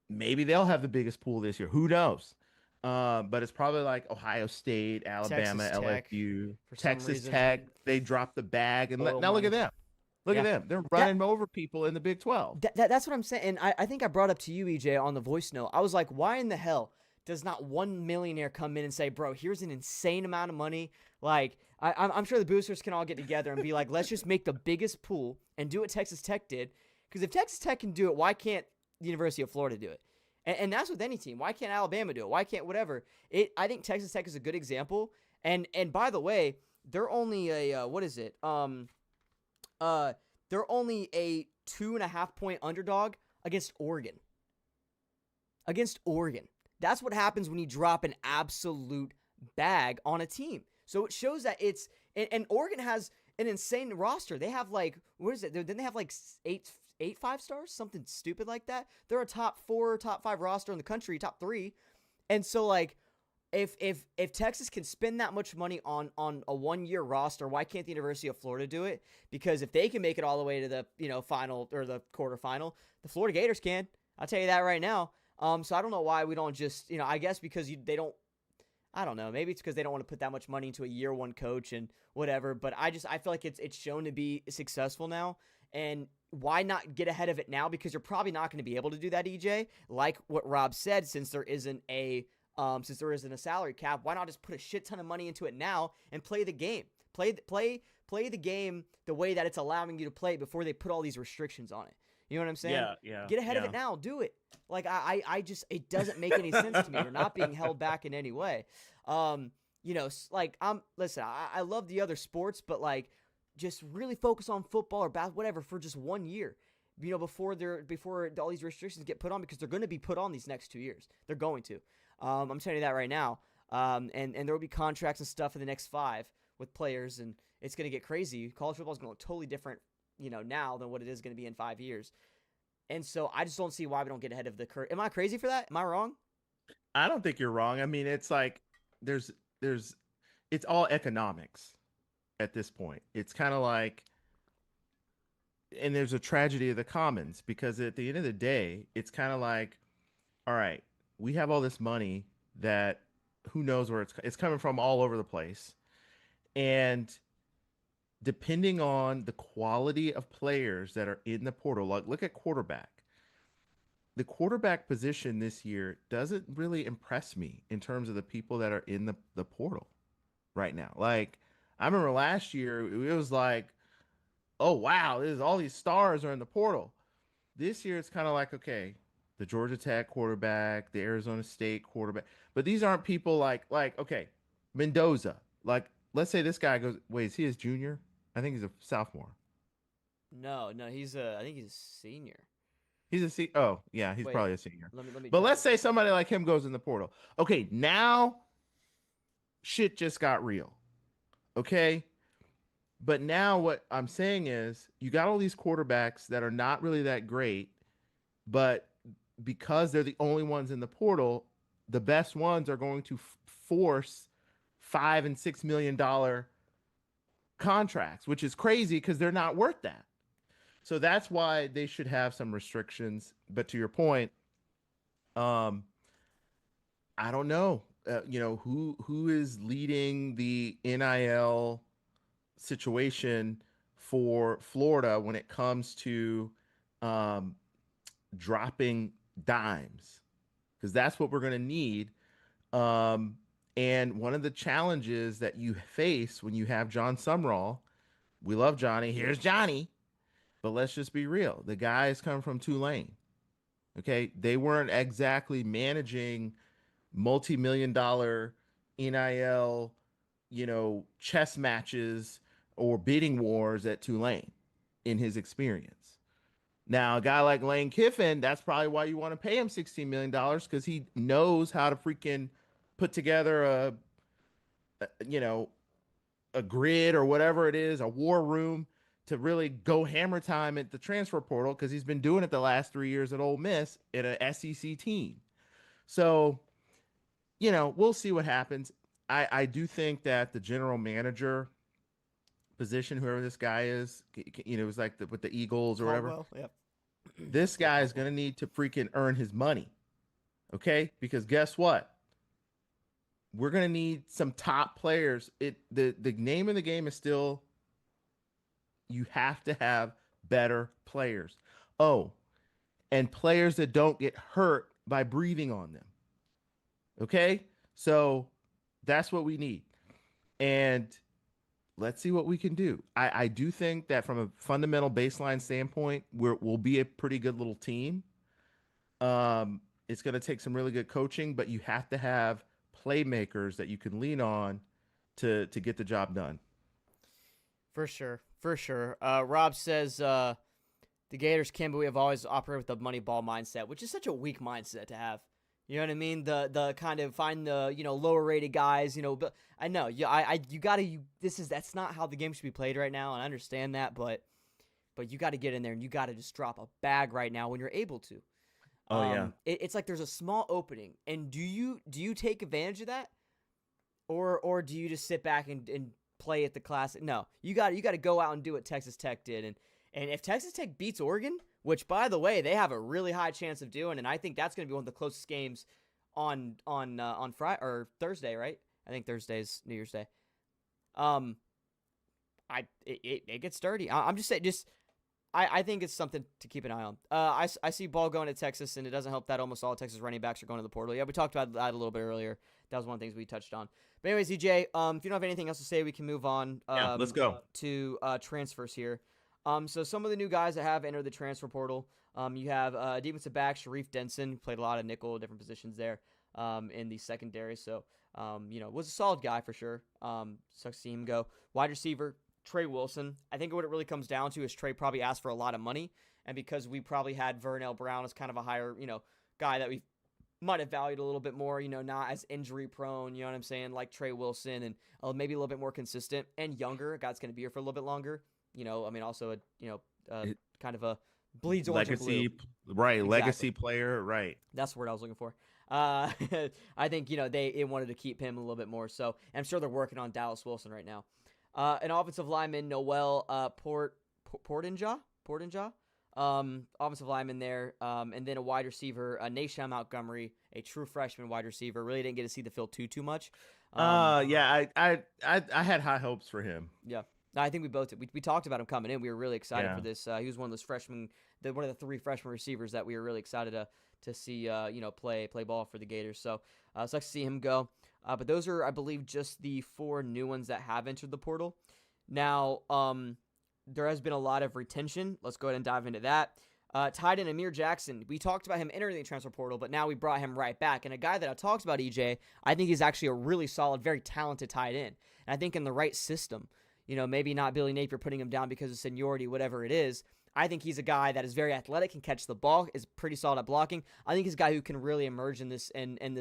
Maybe they'll have the biggest pool this year. Who knows? But it's probably like Ohio State, Alabama, Texas Tech, LSU, for some Texas reason, Tech. They dropped the bag, and oil now look at money. them. Look at Yeah, them. They're that running over people in the Big 12. that's what I'm saying. And I think I brought up to you, EJ, on the voice note. I was like, why in the hell does not one millionaire come in and say, bro, here's an insane amount of money? Like, I'm sure the boosters can all get together and be like, let's just make the biggest pool and do what Texas Tech did. Because if Texas Tech can do it, why can't the University of Florida do it? And that's with any team. Why can't Alabama do it? Why can't whatever? I think Texas Tech is a good example. And by the way, they're only a what is it? They're only a 2.5 point underdog against Oregon. Against Oregon. That's what happens when you drop an absolute bag on a team. So it shows that and Oregon has an insane roster. They have like, what is it? Didn't they have like eight 5-stars? Something stupid like that. They're a top 4, top 5 roster in the country, top 3. And so like, if Texas can spend that much money on a 1-year roster, why can't the University of Florida do it? Because if they can make it all the way to the final or the quarterfinal, the Florida Gators can. I'll tell you that right now. So I don't know why we don't just, I guess because they don't. I don't know. Maybe it's because they don't want to put that much money into a year 1 coach and whatever. But I feel like it's shown to be successful now. And why not get ahead of it now? Because you're probably not going to be able to do that, EJ. Like what Rob said, since there isn't a salary cap, why not just put a shit ton of money into it now and play the game? Play the game the way that it's allowing you to play before they put all these restrictions on it. You know what I'm saying? Yeah. Get ahead of it now. Do it. Like I just, it doesn't make any sense to me. You're not being held back in any way. Like listen, I love the other sports, but like just really focus on football or basketball, whatever, for just 1 year. Before all these restrictions get put on, because they're going to be put on these next 2 years. They're going to. I'm telling you that right now. And there will be contracts and stuff in the next 5 with players, and it's going to get crazy. College football is going to look totally different, now than what it is going to be in 5 years. And so I just don't see why we don't get ahead of the curve. Am I crazy for that? Am I wrong? I don't think you're wrong. I mean, it's like there's it's all economics at this point. It's kind of like, and there's a tragedy of the commons, because at the end of the day, it's kind of like, all right, we have all this money that who knows where it's coming from all over the place. And depending on the quality of players that are in the portal, like look at quarterback. The quarterback position this year doesn't really impress me in terms of the people that are in the portal right now. Like, I remember last year, it was like, oh, wow, there's all these stars are in the portal. This year, it's kind of like, okay, the Georgia Tech quarterback, the Arizona State quarterback. But these aren't people like okay, Mendoza. Like, let's say this guy goes, wait, is he his junior? I think he's a sophomore. No, I think he's a senior. He's oh, yeah, he's Wait, probably a senior. let me But check let's real say quick. somebody like him goes in the portal. Okay, now shit just got real. Okay? But now what I'm saying is you got all these quarterbacks that are not really that great, but because they're the only ones in the portal, the best ones are going to force $5 and $6 million contracts, which is crazy because they're not worth that. So that's why they should have some restrictions. But to your point, um, I don't know. Who is leading the NIL situation for Florida when it comes to um, dropping dimes, because that's what we're going to need. Um, and one of the challenges that you face when you have John Sumrall, we love Johnny. Here's Johnny, but let's just be real. The guy is coming from Tulane. Okay, they weren't exactly managing multi-million-dollar NIL, chess matches or bidding wars at Tulane in his experience. Now, a guy like Lane Kiffin, that's probably why you want to pay him $16 million because he knows how to freaking put together a grid or whatever it is, a war room to really go hammer time at the transfer portal because he's been doing it the last 3 years at Ole Miss in an SEC team. So, we'll see what happens. I do think that the general manager position, whoever this guy is, it was like with the Eagles or whatever. Caldwell, yep. This Yeah, guy is Caldwell. going to need to freaking earn his money. Okay? Because guess what? We're going to need some top players. The name of the game is still you have to have better players. Oh, and players that don't get hurt by breathing on them. Okay? So that's what we need. And let's see what we can do. I do think that from a fundamental baseline standpoint, we'll be a pretty good little team. It's going to take some really good coaching, but you have to have playmakers that you can lean on to get the job done. For sure. For sure. Rob says the Gators can, but we have always operated with the money ball mindset, which is such a weak mindset to have. You know what I mean? The kind of find the lower rated guys. But I know that's not how the game should be played right now, and I understand that. But you got to get in there and you got to just drop a bag right now when you're able to. Oh yeah. It's like there's a small opening, and do you take advantage of that, or do you just sit back and play at the classic? No, you got to go out and do what Texas Tech did, and if Texas Tech beats Oregon, which by the way they have a really high chance of doing, and I think that's going to be one of the closest games on Friday or Thursday, right? I think Thursday's New Year's Day. It gets dirty. I'm just saying, I think it's something to keep an eye on. I see Ball going to Texas, and it doesn't help that almost all Texas running backs are going to the portal. Yeah, we talked about that a little bit earlier. That was one of the things we touched on. But anyways, EJ, if you don't have anything else to say, we can move on. Yeah, let's go to transfers here. So some of the new guys that have entered the transfer portal. You have defensive back Sharif Denson, played a lot of nickel, different positions there in the secondary. So was a solid guy for sure. Sucks to see him go. Wide receiver Trey Wilson. I think what it really comes down to is Trey probably asked for a lot of money, and because we probably had Vernell Brown as kind of a higher, guy that we might have valued a little bit more, not as injury prone, you know what I'm saying, like Trey Wilson, and maybe a little bit more consistent and younger. A guy that's going to be here for a little bit longer. Also kind of a bleeds orange and blue. Right? Exactly. Legacy player, right? That's the word I was looking for. I think they wanted to keep him a little bit more. So and I'm sure they're working on Dallas Wilson right now. An offensive lineman, Noel Portinja, offensive lineman there, and then a wide receiver, Nashon Montgomery, a true freshman wide receiver. Really didn't get to see the field too much. Yeah, I had high hopes for him. Yeah, I think we both did. We talked about him coming in. We were really excited for this. He was one of those freshmen, one of the three freshman receivers that we were really excited to see, play ball for the Gators. So it's nice to see him go. But those are, I believe, just the 4 new ones that have entered the portal. Now, there has been a lot of retention. Let's go ahead and dive into that. Tight end Amir Jackson. We talked about him entering the transfer portal, but now we brought him right back. And a guy that I talked about, EJ, I think he's actually a really solid, very talented tight end. And I think in the right system, maybe not Billy Napier putting him down because of seniority, whatever it is. I think he's a guy that is very athletic, can catch the ball, is pretty solid at blocking. I think he's a guy who can really emerge in this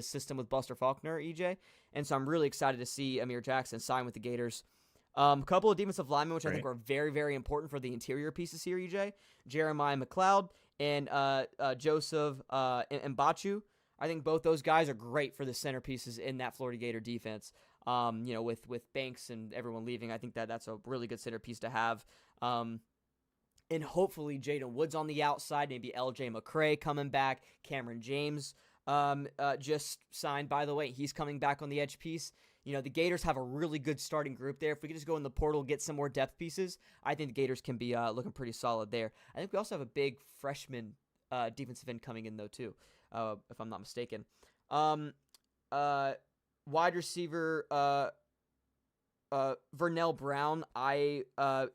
system with Buster Faulkner, EJ. And so I'm really excited to see Amir Jackson sign with the Gators. A couple of defensive linemen, which I think are very, very important for the interior pieces here, EJ. Jeremiah McLeod and Joseph Mbachu. I think both those guys are great for the centerpieces in that Florida Gator defense. With Banks and everyone leaving, I think that's a really good centerpiece to have. And hopefully Jaden Woods on the outside, maybe LJ McCray coming back. Cameron James just signed, by the way. He's coming back on the edge piece. The Gators have a really good starting group there. If we could just go in the portal, get some more depth pieces, I think the Gators can be looking pretty solid there. I think we also have a big freshman defensive end coming in, though, too, if I'm not mistaken. Wide receiver Vernell Brown, I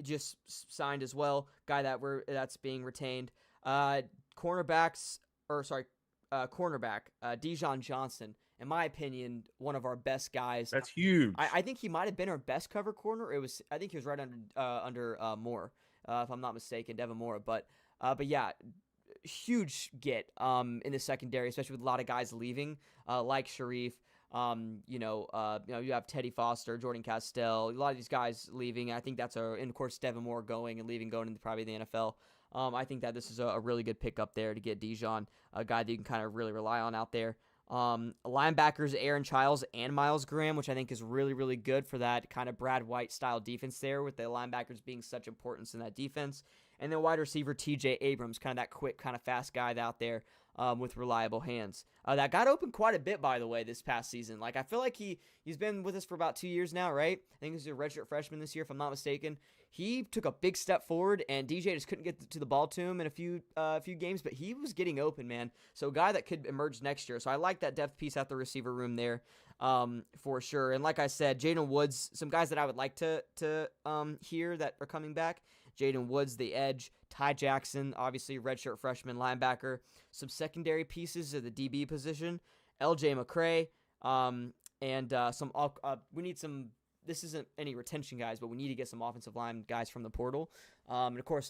just signed as well. Guy that's being retained. Cornerbacks, or sorry, cornerback, Dijon Johnson. In my opinion, one of our best guys. That's huge. I think he might have been our best cover corner. It was I think he was right under Moore, if I'm not mistaken, Devin Moore. But yeah, huge get in the secondary, especially with a lot of guys leaving, like Sharif. You have Teddy Foster, Jordan Castell, a lot of these guys leaving. I think and of course Devin Moore going and leaving, going into probably the NFL. I think that this is a really good pickup there to get Dijon, a guy that you can kind of really rely on out there. Linebackers Aaron Childs and Miles Graham, which I think is really, really good for that kind of Brad White style defense there, with the linebackers being such importance in that defense. And then wide receiver TJ Abrams, kind of that quick, kind of fast guy out there with reliable hands. That got open quite a bit, by the way, this past season. Like, I feel like he's been with us for about 2 years now, right? I think he's a redshirt freshman this year, if I'm not mistaken. He took a big step forward, and DJ just couldn't get to the ball to him in a few games, but he was getting open, man. So a guy that could emerge next year. So I like that depth piece at the receiver room there for sure. And like I said, Jaden Woods, some guys that I would like to hear that are coming back. Jaden Woods, the edge. Ty Jackson, obviously redshirt freshman linebacker. Some secondary pieces at the DB position. LJ McCray, and some. We need some. This isn't any retention guys, but we need to get some offensive line guys from the portal. And of course,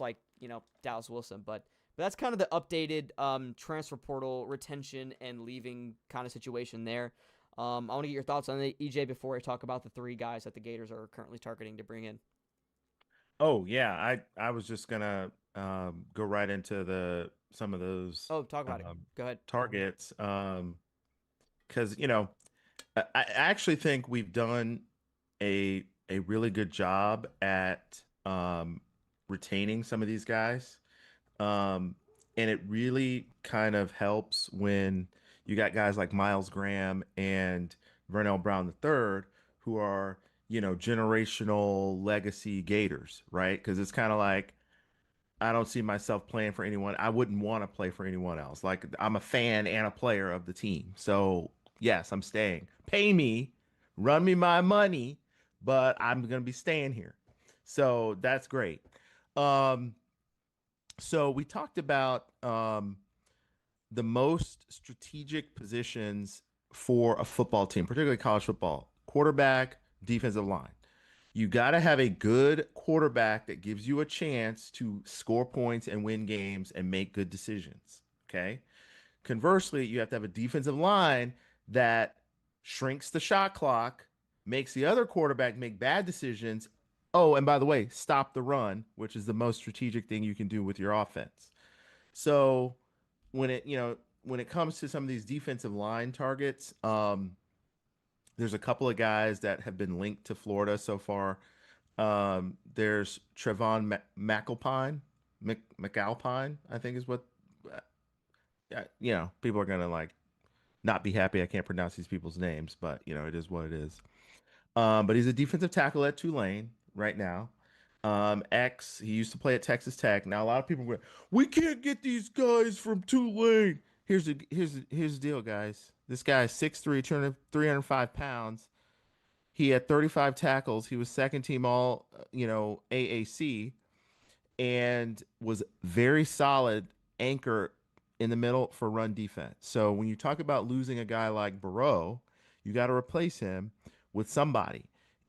Dallas Wilson. But that's kind of the updated transfer portal retention and leaving kind of situation there. I want to get your thoughts on the EJ before I talk about the 3 guys that the Gators are currently targeting to bring in. Oh yeah, I was just gonna go right into some of those Oh, talk about it. Go ahead. targets, because I actually think we've done a really good job at retaining some of these guys, and it really kind of helps when you got guys like Miles Graham and Vernell Brown III, who are generational legacy Gators, right? Because it's kind of like I don't see myself playing for anyone. I wouldn't want to play for anyone else. Like I'm a fan and a player of the team. So yes, I'm staying. Pay me, run me my money, but I'm gonna be staying here. So that's great. Um, so we talked about the most strategic positions for a football team, particularly college football: quarterback, defensive line. You got to have a good quarterback that gives you a chance to score points and win games and make good decisions. Okay. Conversely, you have to have a defensive line that shrinks the shot clock, makes the other quarterback make bad decisions. Oh, and by the way, stop the run, which is the most strategic thing you can do with your offense. So when it comes to some of these defensive line targets, there's a couple of guys that have been linked to Florida so far. There's Trevon McAlpine, I think is what, people are going to like not be happy I can't pronounce these people's names, but it is what it is. But he's a defensive tackle at Tulane right now. He used to play at Texas Tech. Now a lot of people were, we can't get these guys from Tulane. Here's the deal, guys. This guy is 6'3", 305 pounds. He had 35 tackles. He was second team all, AAC, and was very solid anchor in the middle for run defense. So when you talk about losing a guy like Burrow, you got to replace him with somebody.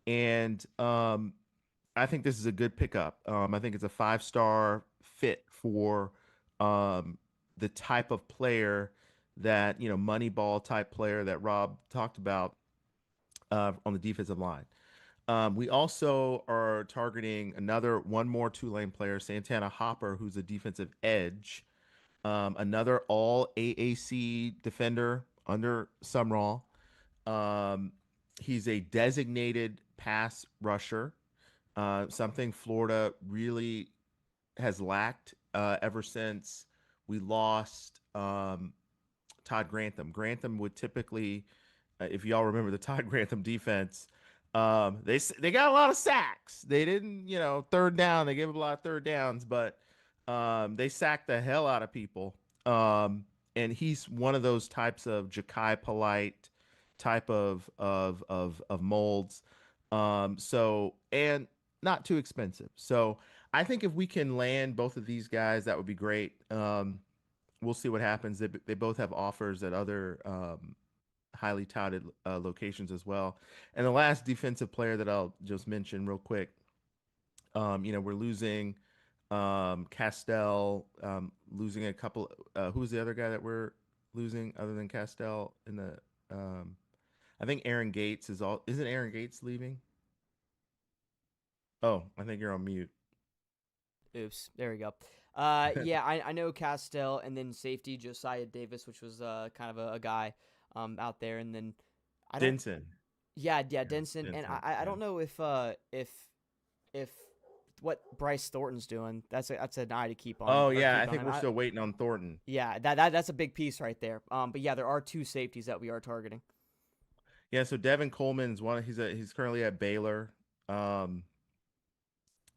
And I think this is a good pickup. I think it's a 5-star fit for the type of player that, Moneyball type player that Rob talked about on the defensive line. We also are targeting one more Tulane player, Santana Hopper, who's a defensive edge, another all AAC defender under Sumrall. He's a designated pass rusher, something Florida really has lacked ever since we lost Todd Grantham. Grantham would typically, if y'all remember the Todd Grantham defense, they got a lot of sacks. They didn't, third down. They gave up a lot of third downs, but they sacked the hell out of people. And he's one of those types of Ja'Kai Polite type of molds. And not too expensive. So I think if we can land both of these guys, that would be great. we'll see what happens. They both have offers at other highly touted locations as well. And the last defensive player that I'll just mention real quick, we're losing Castell, losing a couple. Who's the other guy that we're losing other than Castell in the? Um, I think Aaron Gates is all. Isn't Aaron Gates leaving? Oh, I think you're on mute. Oops, there we go. Yeah, I know Castell, and then safety Josiah Davis, which was kind of a guy out there, and then I don't. Denson. Yeah, Aaron Denson, and Denson. I Yeah. don't know if what Bryce Thornton's doing. That's an eye to keep on Oh or yeah, I keep on think him. we're still waiting on Thornton. Yeah, that's a big piece right there. But yeah, there are two safeties that we are targeting. Yeah, so Devin Coleman's one. He's currently at Baylor. Um,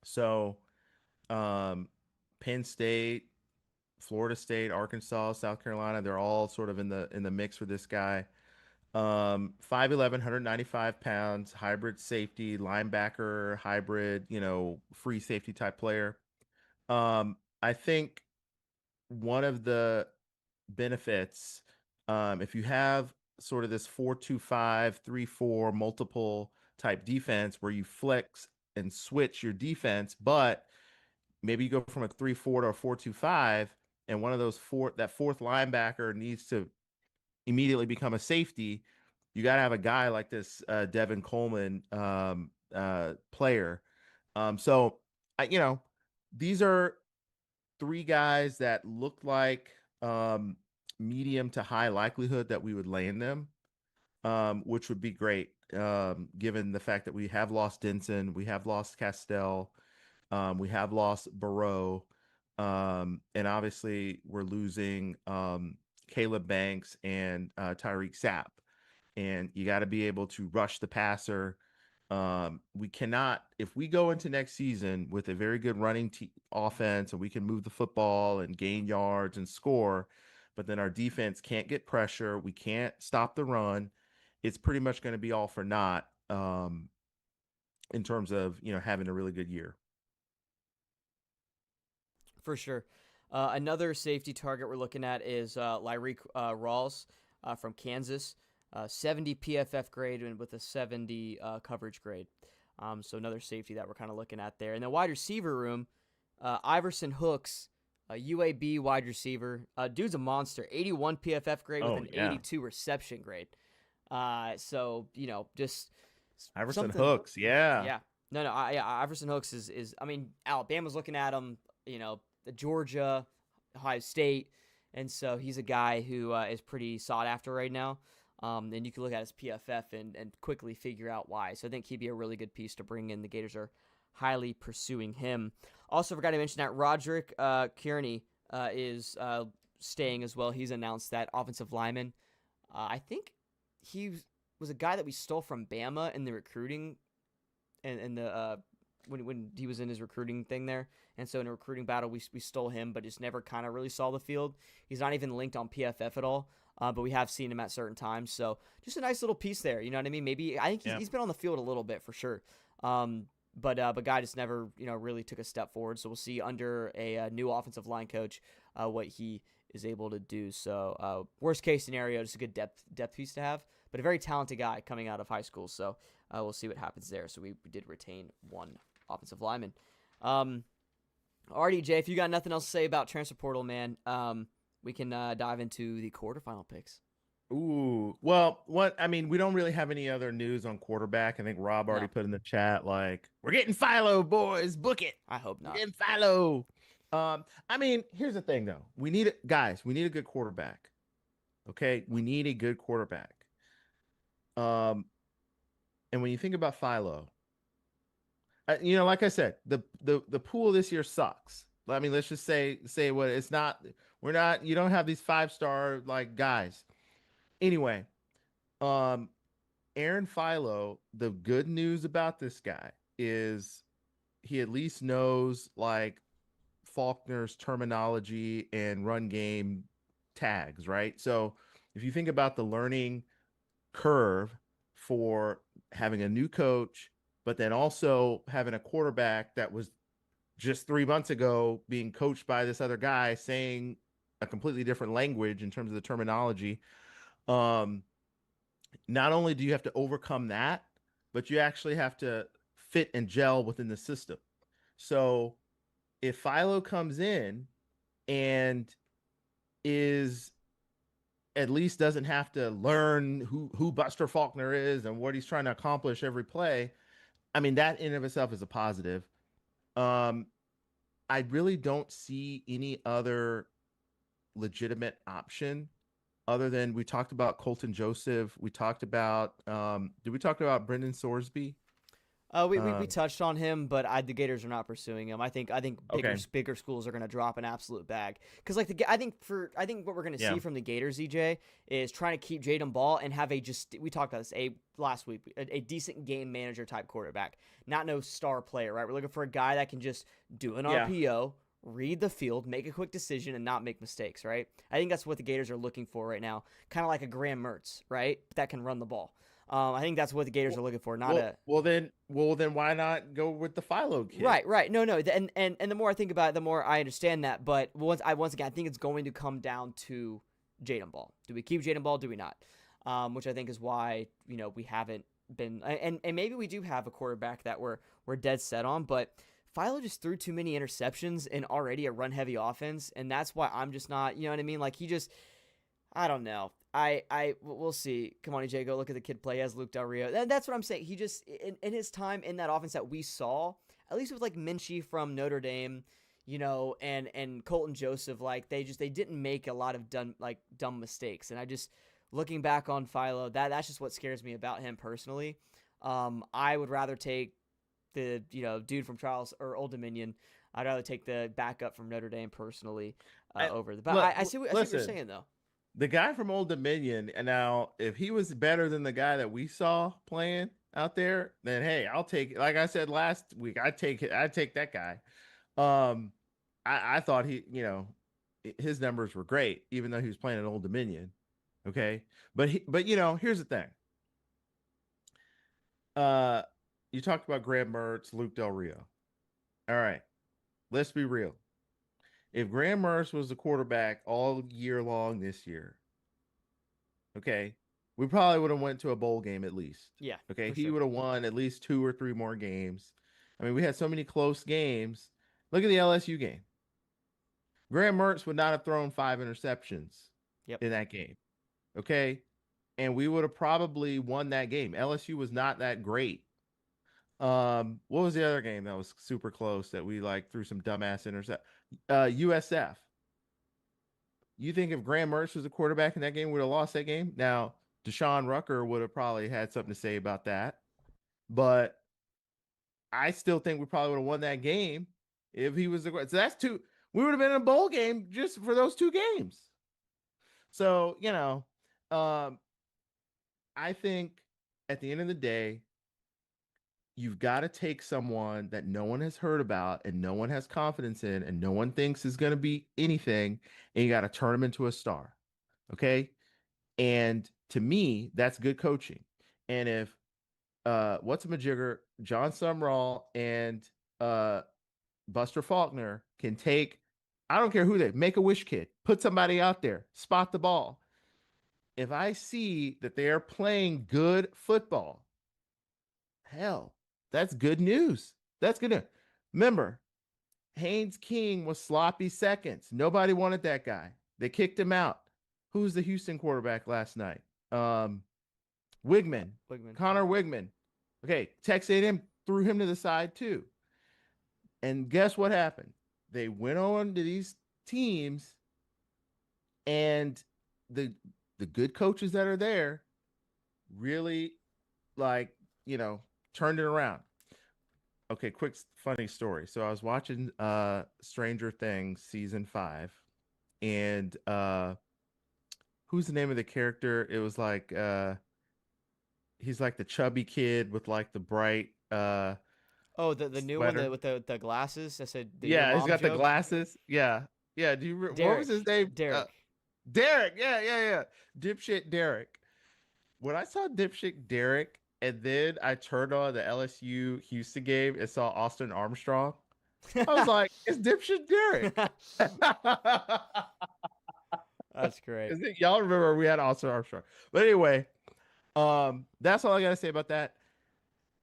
so um, Penn State, Florida State, Arkansas, South Carolina, they're all sort of in the mix for this guy. 5'11", 195 pounds, hybrid safety, linebacker, hybrid, free safety type player. I think one of the benefits, if you have sort of this 4-2-5, 3-4 multiple type defense where you flex and switch your defense, but maybe you go from a 3-4 to a 4-2-5, and one of those that fourth linebacker needs to immediately become a safety. You got to have a guy like this Devin Coleman player. So these are three guys that look like um, medium to high likelihood that we would land them, which would be great, given the fact that we have lost Denson, we have lost Castell, we have lost Barreau, and obviously we're losing Caleb Banks and Tyreek Sapp. And you got to be able to rush the passer. We cannot, if we go into next season with a very good running offense and we can move the football and gain yards and score, but then our defense can't get pressure, we can't stop the run, it's pretty much going to be all for naught in terms of having a really good year. For sure. Another safety target we're looking at is Lyreek Rawls from Kansas. 70 PFF grade and with a 70 coverage grade. So another safety that we're kind of looking at there. And the wide receiver room, Iverson Hooks, a UAB wide receiver. Dude's a monster. 81 PFF grade with Oh an yeah, 82 reception grade. So just Iverson something. Hooks, yeah. Yeah. No, yeah, Iverson Hooks is. I mean, Alabama's looking at him. The Georgia, Ohio State, and so he's a guy who is pretty sought after right now. And you can look at his PFF and quickly figure out why. So I think he'd be a really good piece to bring in. The Gators are highly pursuing him. Also, forgot to mention that Roderick Kearney is staying as well. He's announced that offensive lineman. I think he was a guy that we stole from Bama in the recruiting and the when he was in his recruiting thing there. And so in a recruiting battle, we stole him, but just never kind of really saw the field. He's not even linked on PFF at all. But we have seen him at certain times. So just a nice little piece there. You know what I mean? Maybe I think Yeah. he's been on the field a little bit for sure. But guy just never really took a step forward. So we'll see under a new offensive line coach what he is able to do. So worst case scenario, just a good depth piece to have, but a very talented guy coming out of high school. So we'll see what happens there. So we did retain one offensive lineman. RDJ, if you got nothing else to say about transfer portal, man, we can dive into the quarterfinal picks. Ooh, well, what I mean, we don't really have any other news on quarterback. I think Rob already No, put in the chat like, we're getting Philo, boys, book it. I hope We're not. getting Philo. I mean, here's the thing though. Guys, we need a good quarterback. Okay? We need a good quarterback. Um, and when you think about Philo, like I said, the pool this year sucks. I mean, let's just say what it's not. We're not. You don't have these 5-star like guys. Anyway, um, Aaron Philo. The good news about this guy is he at least knows like Faulkner's terminology and run game tags, right? So if you think about the learning curve for having a new coach, but then also having a quarterback that was just 3 months ago being coached by this other guy saying a completely different language in terms of the terminology. Um, Not only do you have to overcome that, but you actually have to fit and gel within the system. So if Philo comes in and is at least doesn't have to learn who Buster Faulkner is and what he's trying to accomplish every play, I mean that in of itself is a positive. Um, I really don't see any other legitimate option other than we talked about Colton Joseph. We talked about did we talk about Brendan Sorsby? We Um, touched on him, but the Gators are not pursuing him. I think okay. bigger schools are going to drop an absolute bag because like I think what we're going to Yeah. see from the Gators, EJ, is trying to keep Jaden Baugh and have a just we talked about this last week a decent game manager type quarterback, not no star player, right? We're looking for a guy that can just do an Yeah. RPO, read the field, make a quick decision, and not make mistakes, right? I think that's what the Gators are looking for right now, kind of like a Graham Mertz, right? That can run the ball. I think that's what the Gators are looking for, not a Well then why not go with the Philo kid? right. No, no. And the more I think about it, the more I understand that. But once again, I think it's going to come down to Jaden Ball. Do we keep Jaden Ball? Do we not? Which I think is why we haven't been. And maybe we do have a quarterback that we're dead set on, but Philo just threw too many interceptions in already a run heavy offense, and that's why I'm just not. You know what I mean? Like he just I don't know. We'll see. Come on, EJ, go look at the kid play as Luke Del Rio. That's what I'm saying. He just in his time in that offense that we saw, at least with like Minchie from Notre Dame, and Colton Joseph, like they didn't make a lot of dumb mistakes. And I just looking back on Philo, that's just what scares me about him personally. I would rather take the dude from Charles or Old Dominion. I'd rather take the backup from Notre Dame personally I, over the. But look, I see what you're listen, saying though. the guy from Old Dominion, and now if he was better than the guy that we saw playing out there, then hey, I'll take it. Like I said last week, I take it. I take that guy. Um, I thought his numbers were great, even though he was playing at Old Dominion. Okay, but here's the thing. Uh, you talked about Graham Mertz, Luke Del Rio. All right, let's be real. If Graham Mertz was the quarterback all year long this year, okay, we probably would have went to a bowl game at least. Yeah, Okay, for he sure. would have won at least 2 or 3 more games. I mean, we had so many close games. Look at the LSU game. Graham Mertz would not have thrown 5 interceptions Yep. in that game. Okay, and we would have probably won that game. LSU was not that great. What was the other game that was super close that we like threw some dumbass intercept? USF. You think if Graham Mertz was a quarterback in that game, we would have lost that game? Now, Deshaun Rucker would have probably had something to say about that, but I still think we probably would have won that game if he was the. So that's two. We would have been in a bowl game just for those 2 games. So um, I think at the end of the day, you've got to take someone that no one has heard about and no one has confidence in and no one thinks is going to be anything, and you got to turn him into a star. Okay. And to me, that's good coaching. And if what's a majigger, John Sumrall and Buster Faulkner can take, I don't care who they make a wish kid, put somebody out there, spot the ball. If I see that they are playing good football, hell, that's good news. That's good news. Remember, Haynes King was sloppy seconds. Nobody wanted that guy. They kicked him out. Who's the Houston quarterback last night? Wigman, Wigman. Connor Wigman. Okay, Texas A&M threw him to the side too. And guess what happened? They went on to these teams, and the the good coaches that are there really like turned it around. Okay, quick funny story. So I was watching Stranger Things season 5, and who's the name of the character? It was like he's like the chubby kid with like the bright Oh, the new one sweater. with the glasses. I said your Yeah, he's mom got the joke. glasses. Yeah. Yeah, what was Derek. his name? Derek. Derek. Yeah, yeah, yeah. Dipshit Derek. When I saw Dipshit Derek and then I turned on the LSU Houston game and saw Austin Armstrong, I was like, it's Dipshit Derek. That's great. Y'all remember we had Austin Armstrong. But anyway, that's all I gotta say about that.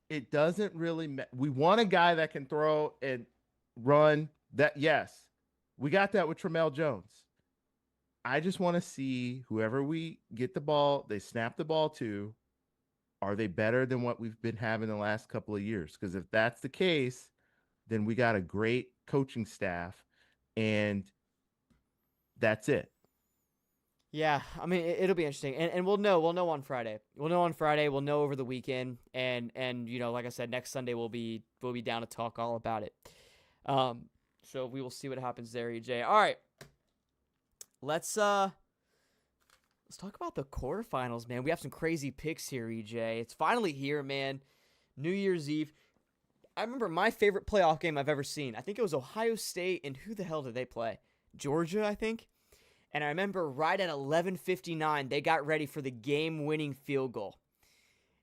It doesn't really we want a guy that can throw and run. That yes, we got that with Tramel Jones. I just want to see whoever we get the ball, they snap the ball to. Are they better than what we've been having the last couple of years? Because if that's the case, then we got a great coaching staff, and that's it. Yeah, I mean it'll be interesting, and we'll know on Friday. We'll know on Friday. We'll know over the weekend, and like I said, next Sunday we'll be down to talk all about it. So we will see what happens there, EJ. All right, let's talk about the quarterfinals, man. We have some crazy picks here, EJ. It's finally here, man. New Year's Eve. I remember my favorite playoff game I've ever seen. I think it was Ohio State, and who the hell did they play? Georgia, I think. And I remember right at 11:59, they got ready for the game-winning field goal.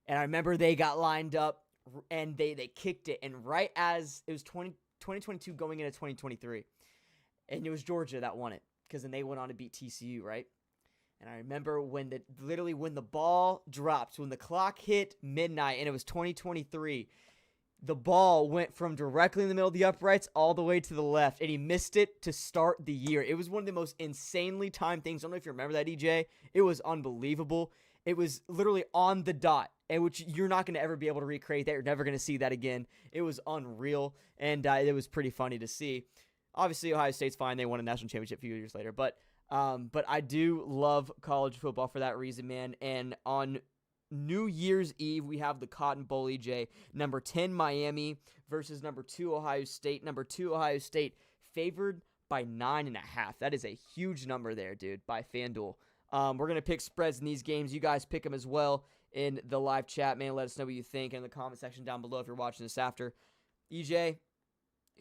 And I remember they got lined up, and they kicked it. And right as it was 2022 going into 2023, and it was Georgia that won it, because then they went on to beat TCU, right? And I remember when the ball dropped, when the clock hit midnight, and it was 2023, the ball went from directly in the middle of the uprights all the way to the left, and he missed it to start the year. It was one of the most insanely timed things. I don't know if you remember that, EJ. It was unbelievable. It was literally on the dot, and which you're not going to ever be able to recreate that. You're never going to see that again. It was unreal, and it was pretty funny to see. Obviously, Ohio State's fine. They won a national championship a few years later, but I do love college football for that reason, man. And on New Year's Eve, we have the Cotton Bowl, EJ. Number 10, Miami versus number 2, Ohio State. Number 2, Ohio State favored by 9.5. That is a huge number there, dude, by FanDuel. We're going to pick spreads in these games. You guys pick them as well in the live chat, man. Let us know what you think in the comment section down below if you're watching this after. EJ,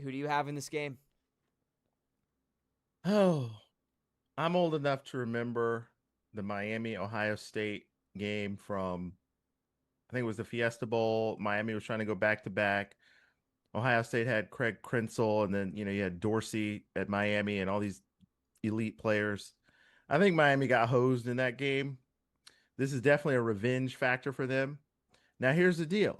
who do you have in this game? Oh, I'm old enough to remember the Miami Ohio State game from, I think it was the Fiesta Bowl. Miami was trying to go back to back. Ohio State had Craig Krenzel, and then you had Dorsey at Miami and all these elite players. I think Miami got hosed in that game. This is definitely a revenge factor for them. Now here's the deal.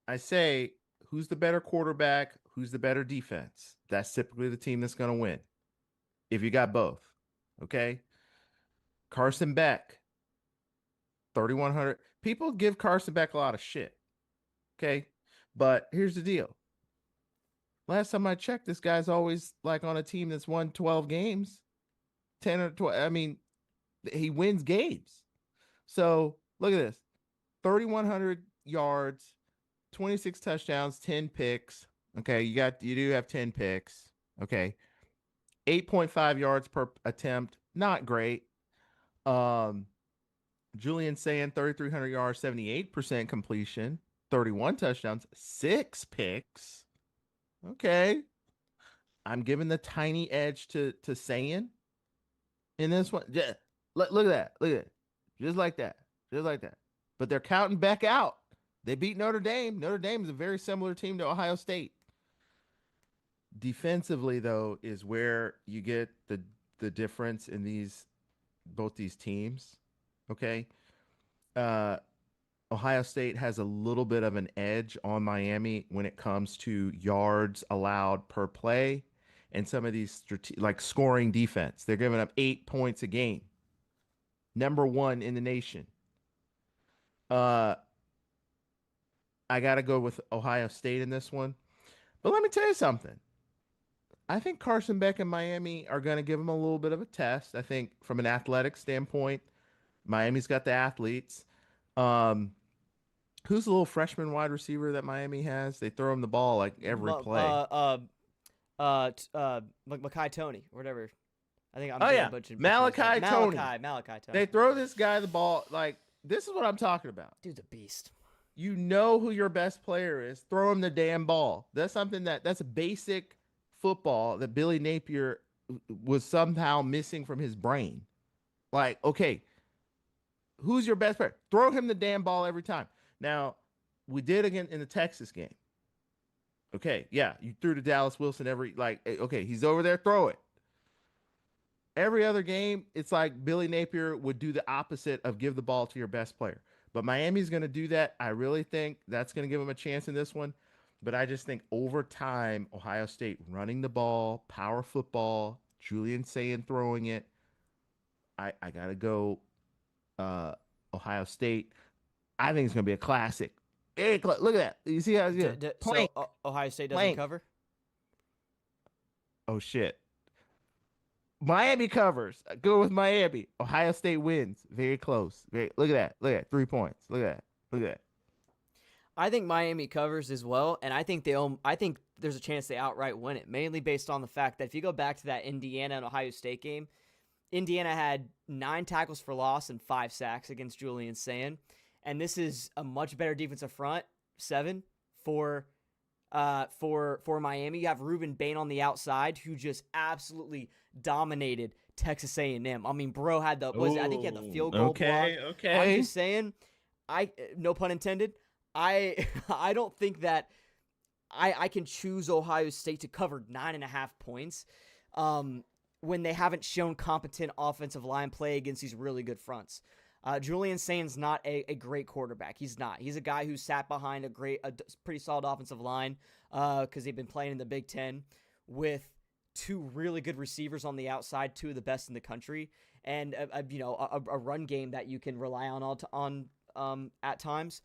I say, who's the better quarterback? Who's the better defense? That's typically the team that's going to win. If you got both, okay? Carson Beck, 3,100. People give Carson Beck a lot of shit, okay? But here's the deal. Last time I checked, this guy's always like on a team that's won 12 games, 10 or 12. I mean, he wins games. So look at this: 3,100 yards, 26 touchdowns, 10 picks. Okay, you do have 10 picks. Okay, 8.5 yards per attempt, not great. Julian Sand, 3,300 yards, 78% completion, 31 touchdowns, 6 picks. Okay. I'm giving the tiny edge to Sand in this one. Yeah, look at that. Look at it. Just like that. Just like that. But they're counting Beck out. They beat Notre Dame. Notre Dame is a very similar team to Ohio State. Defensively, though, is where you get the difference in both these teams. Okay. Ohio State has a little bit of an edge on Miami when it comes to yards allowed per play and some of these like scoring defense. They're giving up 8 points a game. Number 1 in the nation. I got to go with Ohio State in this one. But let me tell you something. I think Carson Beck and Miami are going to give them a little bit of a test. I think from an athletic standpoint, Miami's got the athletes. Who's the little freshman wide receiver that Miami has? They throw him the ball like every play. Malachi Tony or whatever. I think I'm Malachi Tony. Malachi Tony. They throw this guy the ball like this is what I'm talking about. Dude's a beast. You know who your best player is. Throw him the damn ball. That's something that's a basic football that Billy Napier was somehow missing from his brain. Like, okay, who's your best player? Throw him the damn ball every time. Now, we did again in the Texas game. Okay, yeah, you threw to Dallas Wilson okay, he's over there, throw it. Every other game, it's like Billy Napier would do the opposite of give the ball to your best player. But Miami's going to do that. I really think that's going to give them a chance in this one. But I just think over time, Ohio State running the ball, power football, Julian Sayin throwing it. I got to go uh, Ohio State. I think it's going to be a classic. Hey, look at that. You see how it's good? Plank, Ohio State doesn't plank. cover? Oh, shit. Miami covers. Go with Miami. Ohio State wins. Very close. Look at that. Look at that. 3 points. Look at that. Look at that. I think Miami covers as well, and I think there's a chance they outright win it, mainly based on the fact that if you go back to that Indiana and Ohio State game, Indiana had 9 tackles for loss and 5 sacks against Julian Sayin, and this is a much better defensive front, 7 for Miami. You have Ruben Bain on the outside, who just absolutely dominated Texas A&M. I mean, bro had I think he had the field goal block. Okay. I'm just saying, no pun intended. I don't think that I can choose Ohio State to cover 9.5 points when they haven't shown competent offensive line play against these really good fronts. Julian Sayin's not a great quarterback. He's not. He's a guy who sat behind a pretty solid offensive line because they've been playing in the Big Ten with 2 really good receivers on the outside, 2 of the best in the country, and a run game that you can rely on at times.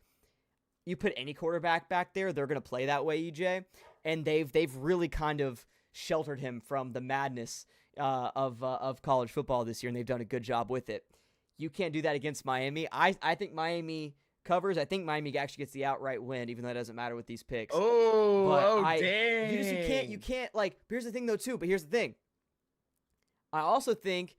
You put any quarterback back there, they're going to play that way, EJ, and they've really kind of sheltered him from the madness of college football this year, and they've done a good job with it. You can't do that against Miami. I think Miami covers. I think Miami actually gets the outright win, even though it doesn't matter with these picks. Dang. You can't like. Here's the thing though too. But here's the thing. I also think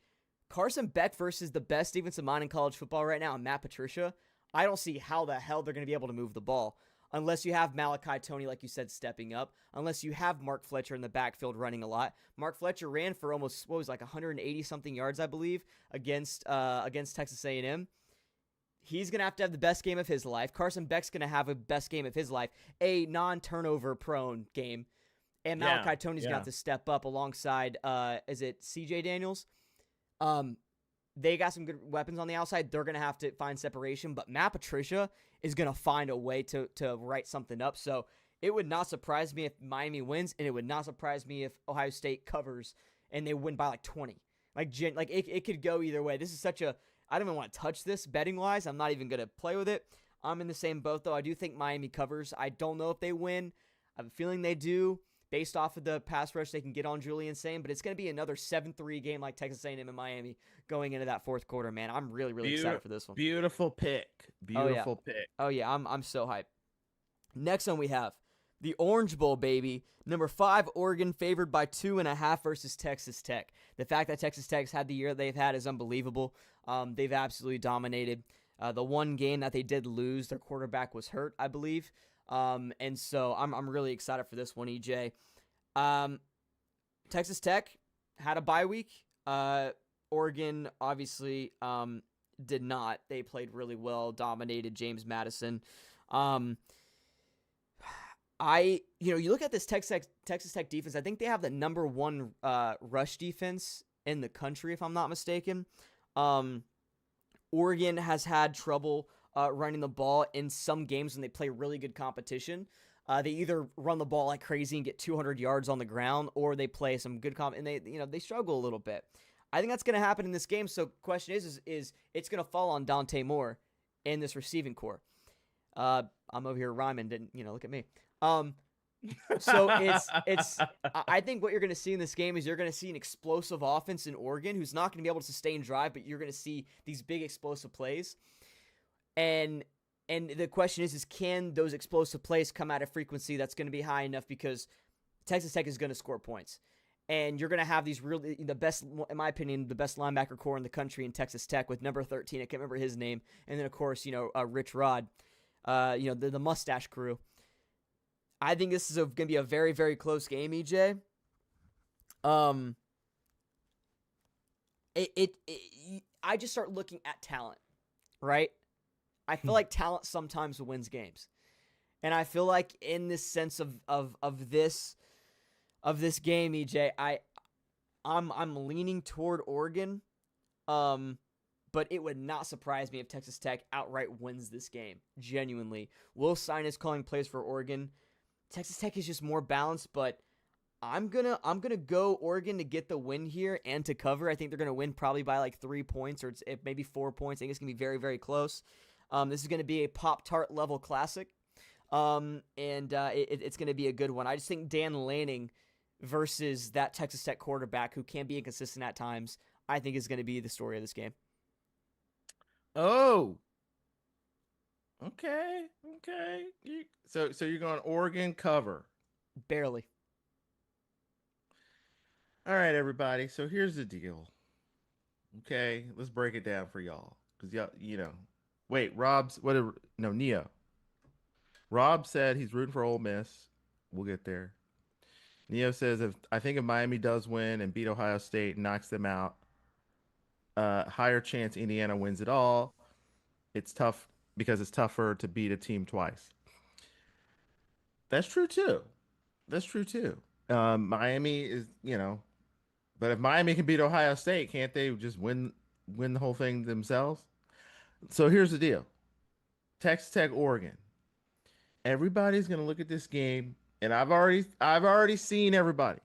Carson Beck versus the best defensive mind in college football right now, Matt Patricia. I don't see how the hell they're going to be able to move the ball unless you have Malachi Toney, like you said, stepping up, unless you have Mark Fletcher in the backfield running a lot. Mark Fletcher ran for almost, 180-something yards, I believe, against Texas A&M. He's going to have the best game of his life. Carson Beck's going to have a best game of his life, a non-turnover prone game. And Malachi Toney's going to have to step up alongside, is it CJ Daniels? They got some good weapons on the outside. They're going to have to find separation, but Matt Patricia is going to find a way to write something up. So it would not surprise me if Miami wins, and it would not surprise me if Ohio State covers and they win by like 20. It could go either way. This is I don't even want to touch this betting-wise. I'm not even going to play with it. I'm in the same boat, though. I do think Miami covers. I don't know if they win. I have a feeling they do. Based off of the pass rush they can get on Julian Sayin, but it's going to be another 7-3 game like Texas A&M and Miami going into that fourth quarter, man. I'm really, really excited for this one. Beautiful pick. Beautiful pick. Oh, yeah, I'm so hyped. Next one we have the Orange Bowl, baby. Number 5, Oregon favored by 2.5 versus Texas Tech. The fact that Texas Tech's had the year they've had is unbelievable. They've absolutely dominated. The one game that they did lose, their quarterback was hurt, I believe. And so I'm really excited for this one, EJ. Texas Tech had a bye week. Oregon obviously did not. They played really well, dominated James Madison. You look at this Texas Tech defense. I think they have the number 1 rush defense in the country, if I'm not mistaken. Oregon has had trouble running the ball in some games when they play really good competition. They either run the ball like crazy and get 200 yards on the ground, or they play some good and they struggle a little bit. I think that's going to happen in this game. So question is it's going to fall on Dante Moore in this receiving core. I'm over here rhyming, didn't look at me. So I think what you're going to see in this game is you're going to see an explosive offense in Oregon who's not going to be able to sustain drive, but you're going to see these big explosive plays. And the question is can those explosive plays come at a frequency that's going to be high enough, because Texas Tech is going to score points. And you're going to have these really, the best, in my opinion, the best linebacker core in the country in Texas Tech with number 13. I can't remember his name. And then, of course, Rich Rod, the mustache crew. I think this is going to be a very, very close game, EJ. I just start looking at talent, right? I feel like talent sometimes wins games. And I feel like in this sense of this game, EJ, I'm leaning toward Oregon. But it would not surprise me if Texas Tech outright wins this game. Genuinely. Will Stein is calling plays for Oregon. Texas Tech is just more balanced, but I'm gonna go Oregon to get the win here and to cover. I think they're gonna win probably by like 3 points or maybe 4 points. I think it's gonna be very, very close. This is gonna be a Pop-Tart level classic, it's gonna be a good one. I just think Dan Lanning versus that Texas Tech quarterback who can be inconsistent at times, I think is gonna be the story of this game. Oh, okay. So you're going Oregon cover. Barely. All right, everybody. So here's the deal. Okay, let's break it down for y'all. Because y'all, wait, Neo. Rob said he's rooting for Ole Miss. We'll get there. Neo says if Miami does win and beat Ohio State and knocks them out, higher chance Indiana wins it all. It's tough because it's tougher to beat a team twice. That's true too. Miami is, but if Miami can beat Ohio State, can't they just win the whole thing themselves? So here's the deal. Texas Tech, Oregon. Everybody's gonna look at this game, and I've already seen everybody.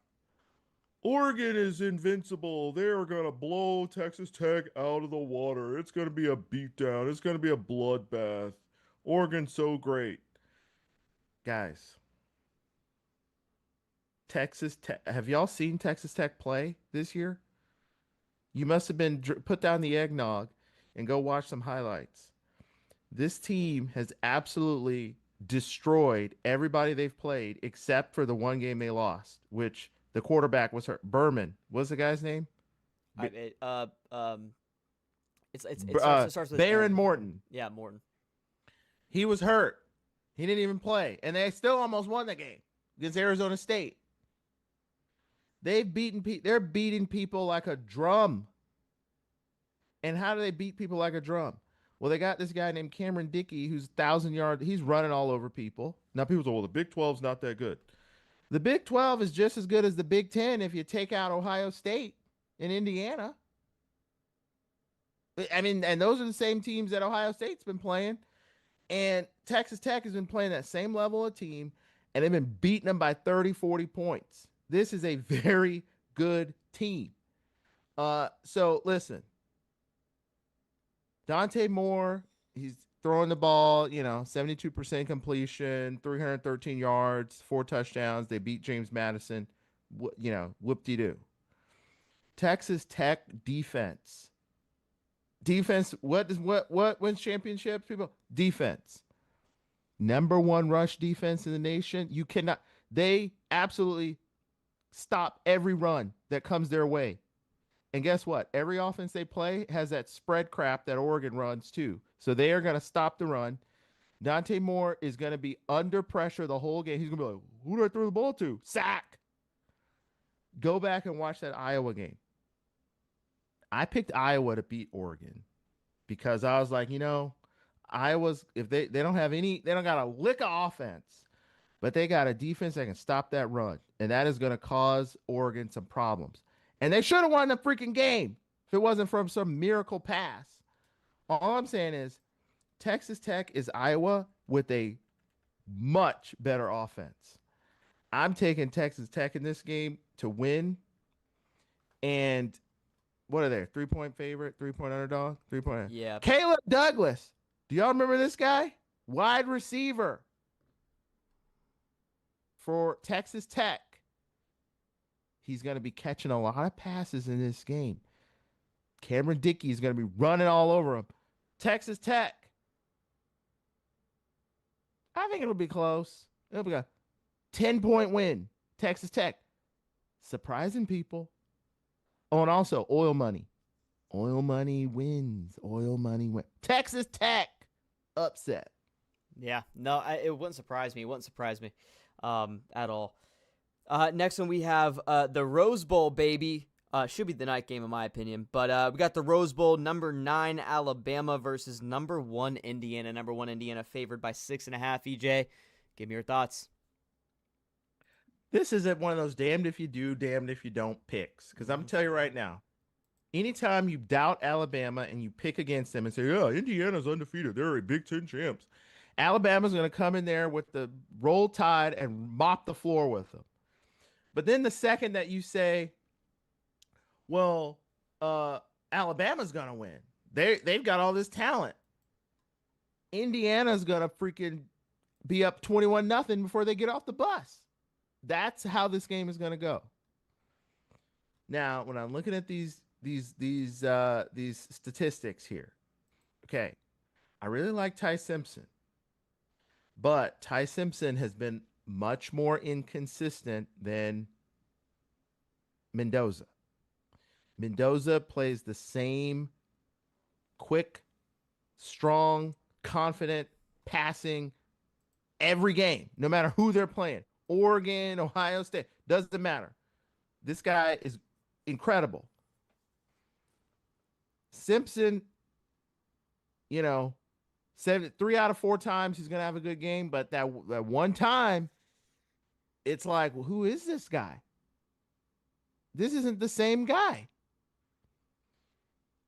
Oregon is invincible. They are gonna blow Texas Tech out of the water. It's gonna be a beatdown. It's gonna be a bloodbath. Oregon's so great. Guys, Texas Tech. Have y'all seen Texas Tech play this year? You must have been put down the eggnog and go watch some highlights. This team has absolutely destroyed everybody they've played except for the one game they lost, which the quarterback was hurt. Berman. What's the guy's name? It starts with Baron M. Morton. Yeah, Morton. He was hurt. He didn't even play, and they still almost won the game against Arizona State. They're beating people like a drum. And how do they beat people like a drum? Well, they got this guy named Cameron Dickey who's 1,000 yards. He's running all over people. Now people say, well, the Big 12's not that good. The Big 12 is just as good as the Big 10 if you take out Ohio State and Indiana. I mean, and those are the same teams that Ohio State's been playing. And Texas Tech has been playing that same level of team, and they've been beating them by 30, 40 points. This is a very good team. So listen, Dante Moore, he's throwing the ball, 72% completion, 313 yards, 4 touchdowns. They beat James Madison, whoop-de-doo. Texas Tech defense. What wins championships, people? Defense. Number 1 rush defense in the nation. They absolutely stop every run that comes their way. And guess what? Every offense they play has that spread crap that Oregon runs too. So they are going to stop the run. Dante Moore is going to be under pressure the whole game. He's going to be like, who do I throw the ball to? Sack. Go back and watch that Iowa game. I picked Iowa to beat Oregon because I was like, Iowa's, if they don't got a lick of offense, but they got a defense that can stop that run. And that is going to cause Oregon some problems. And they should have won the freaking game if it wasn't from some miracle pass. All I'm saying is Texas Tech is Iowa with a much better offense. I'm taking Texas Tech in this game to win. And what are they? 3-point favorite, 3-point underdog, 3-point. Yeah. Caleb Douglas. Do y'all remember this guy? Wide receiver for Texas Tech. He's going to be catching a lot of passes in this game. Cameron Dickey is going to be running all over him. Texas Tech. I think it'll be close. It'll be a 10-point win. Texas Tech. Surprising people. Oh, and also oil money. Oil money wins. Oil money wins. Texas Tech. Upset. Yeah. No, it wouldn't surprise me. It wouldn't surprise me at all. Next one we have the Rose Bowl, baby. Should be the night game in my opinion. But we got the Rose Bowl, number 9 Alabama versus number 1 Indiana. Number 1 Indiana favored by 6.5. EJ, give me your thoughts. This isn't one of those damned if you do, damned if you don't picks. Because I'm Mhm. gonna tell you right now, anytime you doubt Alabama and you pick against them and say, "Yeah, Indiana's undefeated. They're a Big Ten champs," Alabama's gonna come in there with the roll tide and mop the floor with them. But then the second that you say, "Well, uh, Alabama's gonna win. They've got all this talent," Indiana's gonna freaking be up 21-0 before they get off the bus. That's how this game is gonna go. Now, when I'm looking at these statistics here, okay, I really like Ty Simpson, but Ty Simpson has been much more inconsistent than Mendoza. Mendoza plays the same quick, strong, confident passing every game, no matter who they're playing. Oregon, Ohio State, doesn't matter. This guy is incredible. Simpson, you know, 3 out of 4 times he's gonna have a good game, but that one time, it's like, well, who is this guy? This isn't the same guy.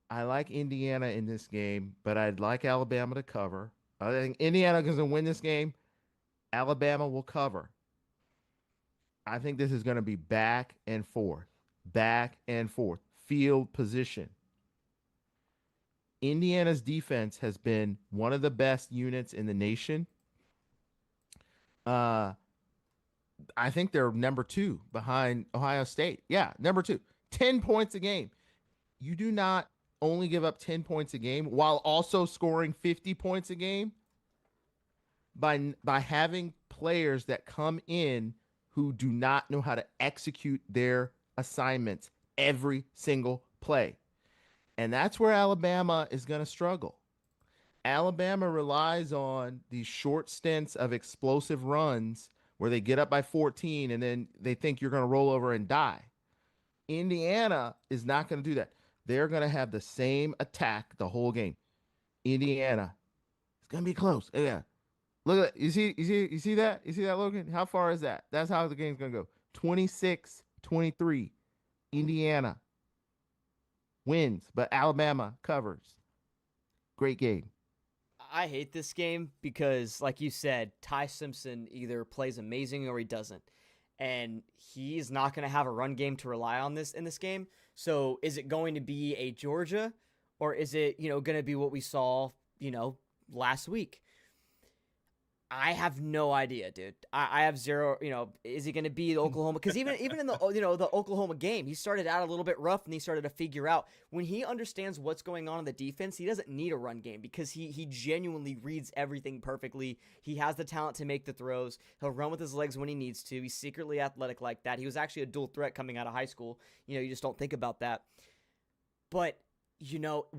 I like Indiana in this game, but I'd like Alabama to cover. I think Indiana is gonna win this game. Alabama will cover. I think this is going to be back and forth, field position. Indiana's defense has been one of the best units in the nation. I think they're number 2 behind Ohio State. Yeah, number 2. 10 points a game. You do not only give up 10 points a game while also scoring 50 points a game by having players that come in who do not know how to execute their assignments every single play. And that's where Alabama is going to struggle. Alabama relies on these short stints of explosive runs where they get up by 14 and then they think you're going to roll over and die. Indiana is not going to do that. They're going to have the same attack the whole game. Indiana, it's going to be close. Yeah. Look at that. You see that? You see that, Logan? How far is that? That's how the game's going to go. 26-23. Indiana wins, but Alabama covers. Great game. I hate this game because, like you said, Ty Simpson either plays amazing or he doesn't. And he's not going to have a run game to rely on in this game. So is it going to be a Georgia, or is it, going to be what we saw, last week? I have no idea, dude. I have zero. Is he going to be the Oklahoma? Because even in the the Oklahoma game, he started out a little bit rough, and he started to figure out when he understands what's going on in the defense. He doesn't need a run game because he genuinely reads everything perfectly. He has the talent to make the throws. He'll run with his legs when he needs to. He's secretly athletic like that. He was actually a dual threat coming out of high school. You just don't think about that. But you're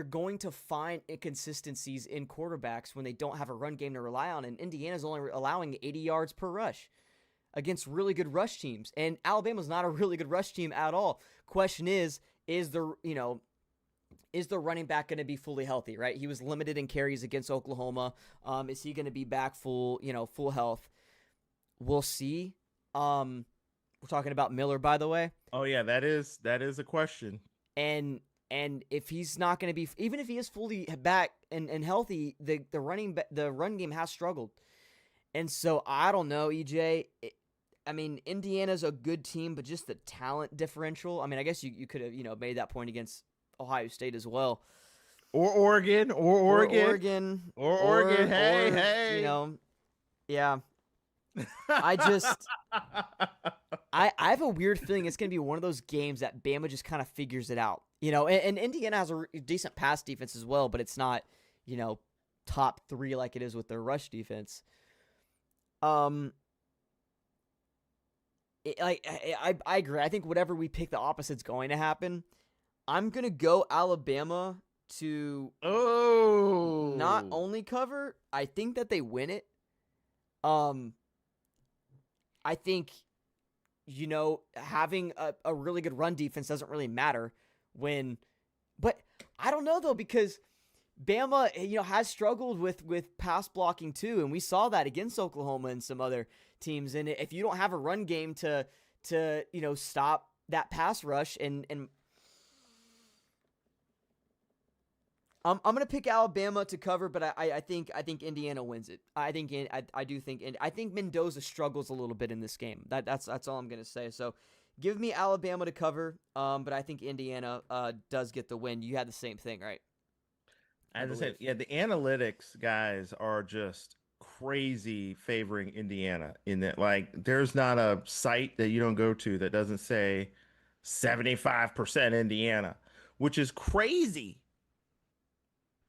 going to find inconsistencies in quarterbacks when they don't have a run game to rely on, and Indiana's only allowing 80 yards per rush against really good rush teams, and Alabama's not a really good rush team at all. Question is the running back going to be fully healthy, right? He was limited in carries against Oklahoma. Is he going to be back full health? We'll see. We're talking about Miller, by the way. Oh yeah, that is a question. And if he's not going to be, even if he is fully back and healthy, the run game has struggled. And so I don't know, EJ. Indiana's a good team, but just the talent differential. I guess you could have made that point against Ohio State as well, or Oregon. Hey. Yeah. I just I have a weird feeling it's going to be one of those games that Bama just kind of figures it out. And Indiana has a decent pass defense as well, but it's not, top 3 like it is with their rush defense. I agree. I think whatever we pick, the opposite's going to happen. I'm going to go Alabama to not only cover, I think that they win it. I think, having a really good run defense doesn't really matter but I don't know though, because Bama, has struggled with pass blocking too, and we saw that against Oklahoma and some other teams. And if you don't have a run game to stop that pass rush, and I'm gonna pick Alabama to cover, but I think Indiana wins it. I do think I think Mendoza struggles a little bit in this game. That's all I'm gonna say. So give me Alabama to cover, but I think Indiana does get the win. You had the same thing, right? I As I said, believe. yeah, the analytics guys are just crazy favoring Indiana in that, like, there's not a site that you don't go to that doesn't say 75% Indiana, which is crazy.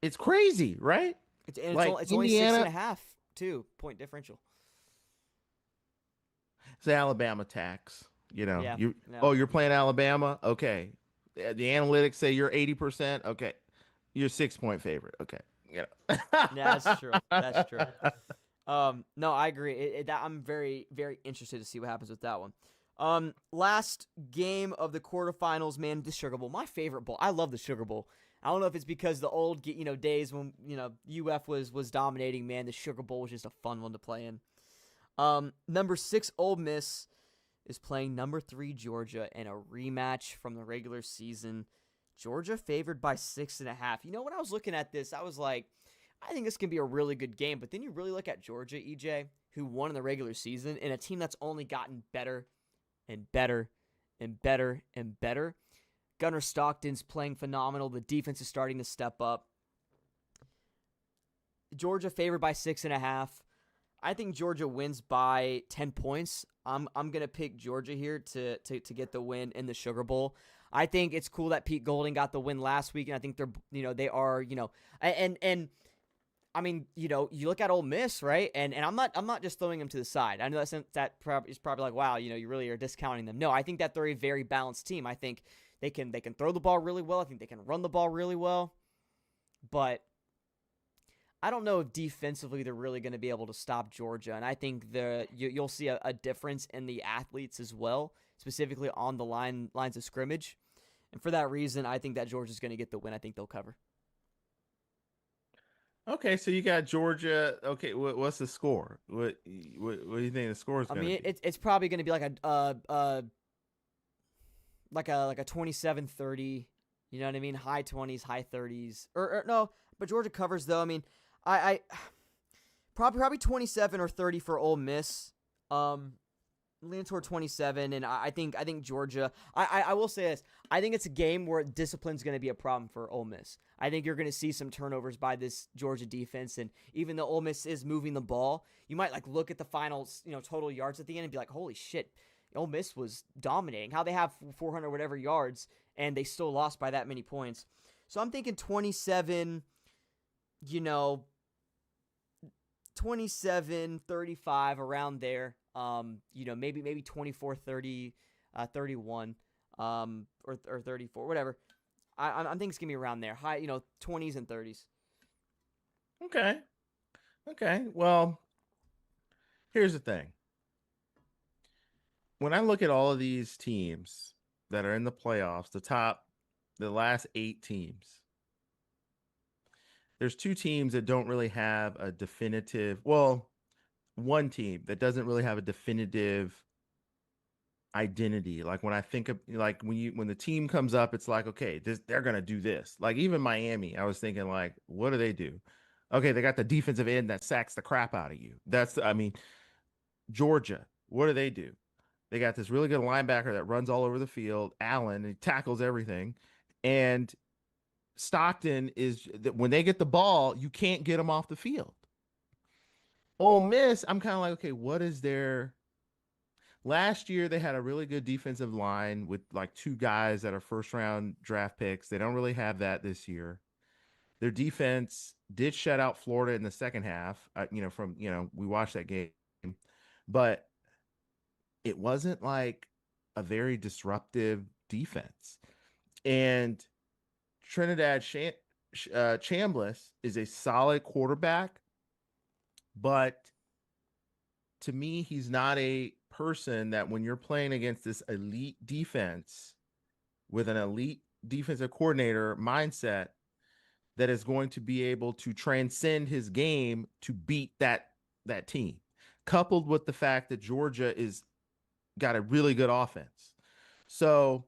It's crazy, right? Like It's only six and Indiana, a half too point differential. it's the Alabama tax. Yeah, You no, oh, you're playing Alabama? Okay. The analytics say you're 80%. Okay. You're 6 point favorite. Okay. yeah, that's true. That's true. No, I agree. I'm very, very interested to see what happens with that one. Last game of the quarterfinals, man, the Sugar Bowl, my favorite bowl. I love the Sugar Bowl. I don't know if it's because the old, days when UF was dominating. Man, the Sugar Bowl was just a fun one to play in. Number 6 Ole Miss is playing number 3 Georgia in a rematch from the regular season. Georgia favored by 6.5. When I was looking at this, I was like, I think this can be a really good game. But then you really look at Georgia, EJ, who won in the regular season, and a team that's only gotten better and better and better and better. Gunnar Stockton's playing phenomenal. The defense is starting to step up. Georgia favored by 6.5. I think Georgia wins by 10 points. I'm gonna pick Georgia here to get the win in the Sugar Bowl. I think it's cool that Pete Golding got the win last week, and I think they are and I mean you look at Ole Miss, right? And I'm not just throwing them to the side. I know that is probably like, wow, you really are discounting them. No, I think that they're a very balanced team. I think they can throw the ball really well. I think they can run the ball really well, but I don't know if defensively they're really going to be able to stop Georgia, and I think you'll see a difference in the athletes as well, specifically on the lines of scrimmage. And for that reason, I think that Georgia's going to get the win. I think they'll cover. Okay, so you got Georgia. Okay, what's the score? What do you think the score is I going to mean, be? it's probably going to be like a 27-30. You know what I mean? High 20s, high 30s, or no, but Georgia covers though. I mean, I probably 27 or 30 for Ole Miss. Leaning toward 27, and I think Georgia. I will say this. I think it's a game where discipline's going to be a problem for Ole Miss. I think you're going to see some turnovers by this Georgia defense, and even though Ole Miss is moving the ball, you might like look at the final total yards at the end and be like, holy shit, Ole Miss was dominating. How they have 400 whatever yards and they still lost by that many points. So I'm thinking 27. You know, 27-35 around there. Maybe 24-30, 31, or 34, whatever. I think it's gonna be around there, high, 20s and 30s. Okay, okay. Well, here's the thing. When I look at all of these teams that are in the playoffs, the last 8 teams, there's 2 teams that don't really have a definitive. Well, one team that doesn't really have a definitive identity. Like when I think of, like, when the team comes up, it's like, okay, they're gonna do this. Like even Miami, I was thinking, like, what do they do? Okay, they got the defensive end that sacks the crap out of you. I mean, Georgia, what do they do? They got this really good linebacker that runs all over the field, Allen, and he tackles everything. And Stockton is that when they get the ball, you can't get them off the field. Ole Miss, I'm kind of like, okay, what is their last year? They had a really good defensive line with like 2 guys that are first round draft picks. They don't really have that this year. Their defense did shut out Florida in the second half. We watched that game, but it wasn't like a very disruptive defense. And Trinidad Chambliss is a solid quarterback, but to me, he's not a person that when you're playing against this elite defense with an elite defensive coordinator mindset, that is going to be able to transcend his game to beat that team, coupled with the fact that Georgia is got a really good offense. So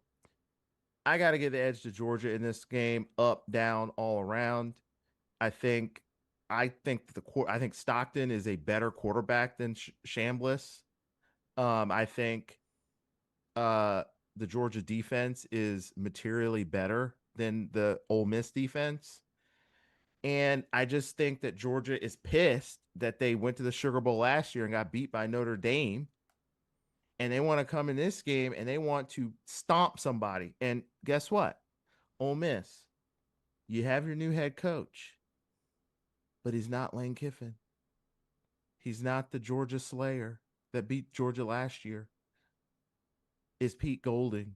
I got to give the edge to Georgia in this game, up, down, all around. I think I think Stockton is a better quarterback than Chambliss. I think uh the Georgia defense is materially better than the Ole Miss defense. And I just think that Georgia is pissed that they went to the Sugar Bowl last year and got beat by Notre Dame. And they want to come in this game and they want to stomp somebody. And guess what? Ole Miss, you have your new head coach, but he's not Lane Kiffin. He's not the Georgia Slayer that beat Georgia last year. Is Pete Golding.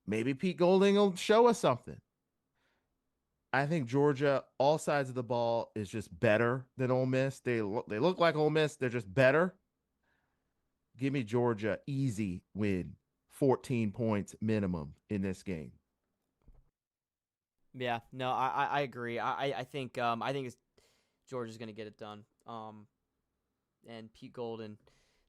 Maybe Pete Golding will show us something. I think Georgia, all sides of the ball, is just better than Ole Miss. They look like Ole Miss. They're just better. Give me Georgia, easy win, 14 points minimum in this game. Yeah, no, I agree. I think it's Georgia's gonna get it done. And Pete Golden,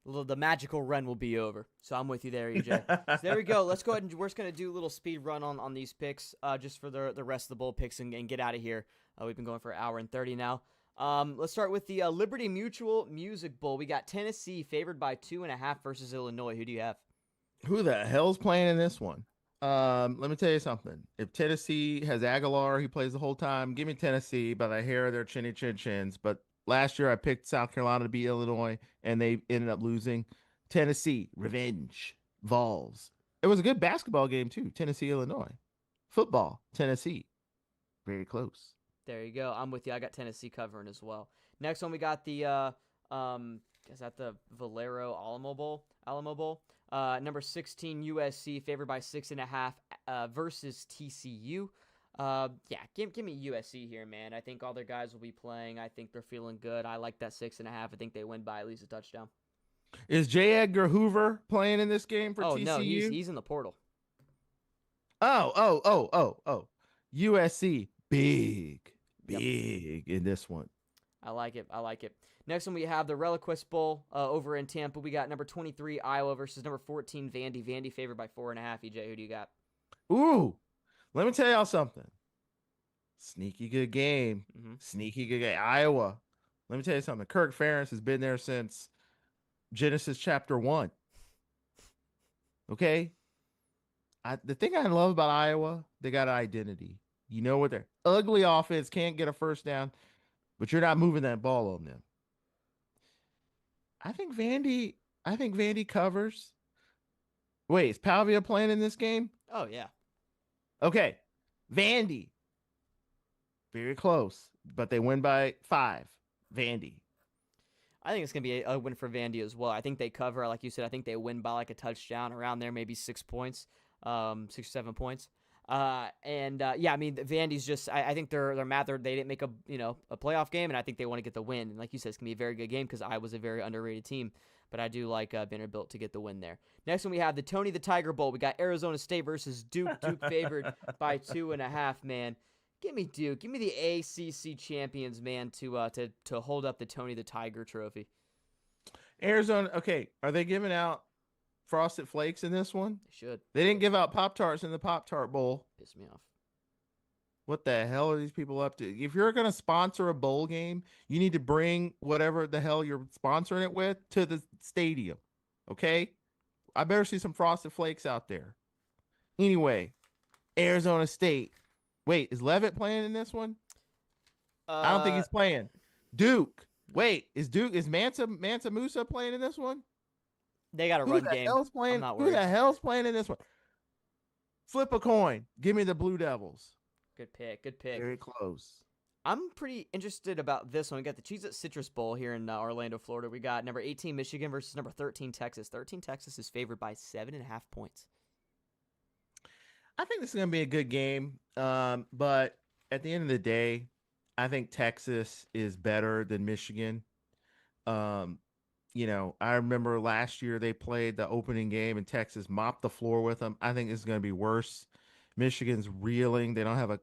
the magical run will be over. So I'm with you there, EJ. So there we go. Let's go ahead and we're just gonna do a little speed run on these picks, just for the rest of the bowl picks and get out of here. We've been going for an hour and 30 now. Let's start with the Liberty Mutual Music Bowl. We got Tennessee favored by 2.5 versus Illinois. Who do you have? Who the hell's playing in this one? Let me tell you something. If Tennessee has Aguilar, he plays the whole time. Give me Tennessee by the hair of their chinny chin chins. But last year I picked South Carolina to beat Illinois, and they ended up losing. Tennessee, revenge, Vols. It was a good basketball game too. Tennessee, Illinois. Football, Tennessee, very close. There you go. I'm with you. I got Tennessee covering as well. Next one, we got the is that the Valero Alamo Bowl? Number 16 USC favored by 6.5 versus TCU. Yeah, give me USC here, man. I think all their guys will be playing. I think they're feeling good. I like that 6.5. I think they win by at least a touchdown. Is J. Edgar Hoover playing in this game for Oh TCU? no, he's in the portal. Oh. USC, big Yep. in this one. I like it. Next one, we have the Reliquist Bowl over in Tampa. We got number 23 Iowa versus number 14 Vandy. Vandy favored by 4.5. EJ, who do you got? Ooh, let me tell y'all something. Sneaky good game. Mm-hmm. Sneaky good game. Iowa. Let me tell you something. Kirk Ferentz has been there since Genesis chapter 1. Okay? The thing I love about Iowa, they got an identity. You know what their ugly offense can't get a first down, but you're not moving that ball on them. I think Vandy covers. Wait, is Pavia playing in this game? Oh, yeah. Okay. Vandy. Very close, but they win by 5. Vandy. I think it's going to be a win for Vandy as well. I think they cover, like you said. I think they win by like a touchdown around there, maybe 6 points, 6 or 7 points. Yeah, I mean, Vandy's just. I think they're mad. They didn't make a playoff game, and I think they want to get the win. And like you said, it's gonna be a very good game because Iowa's a very underrated team. But I do like Vanderbilt to get the win there. Next one, we have the Tony the Tiger Bowl. We got Arizona State versus Duke. Duke favored by 2.5. Man, give me Duke. Give me the ACC champions, man, to hold up the Tony the Tiger trophy. Arizona. Okay, are they giving out Frosted Flakes in this one? They should. They didn't give out Pop-Tarts in the Pop-Tart Bowl. Piss me off. What the hell are these people up to? If you're going to sponsor a bowl game, you need to bring whatever the hell you're sponsoring it with to the stadium. Okay? I better see some Frosted Flakes out there. Anyway, Arizona State. Wait, is Levitt playing in this one? I don't think he's playing. Duke. Wait, is Mansa Musa playing in this one? They got a run game. I'm not worried. Who the hell's playing in this one? Flip a coin. Give me the Blue Devils. Good pick. Very close. I'm pretty interested about this one. We got the Cheez-It Citrus Bowl here in Orlando, Florida. We got number 18 Michigan versus number 13 Texas. 13 Texas is favored by 7.5 points. I think this is going to be a good game. But at the end of the day, I think Texas is better than Michigan. I remember last year they played the opening game and Texas mopped the floor with them. I think it's going to be worse. Michigan's reeling. They don't have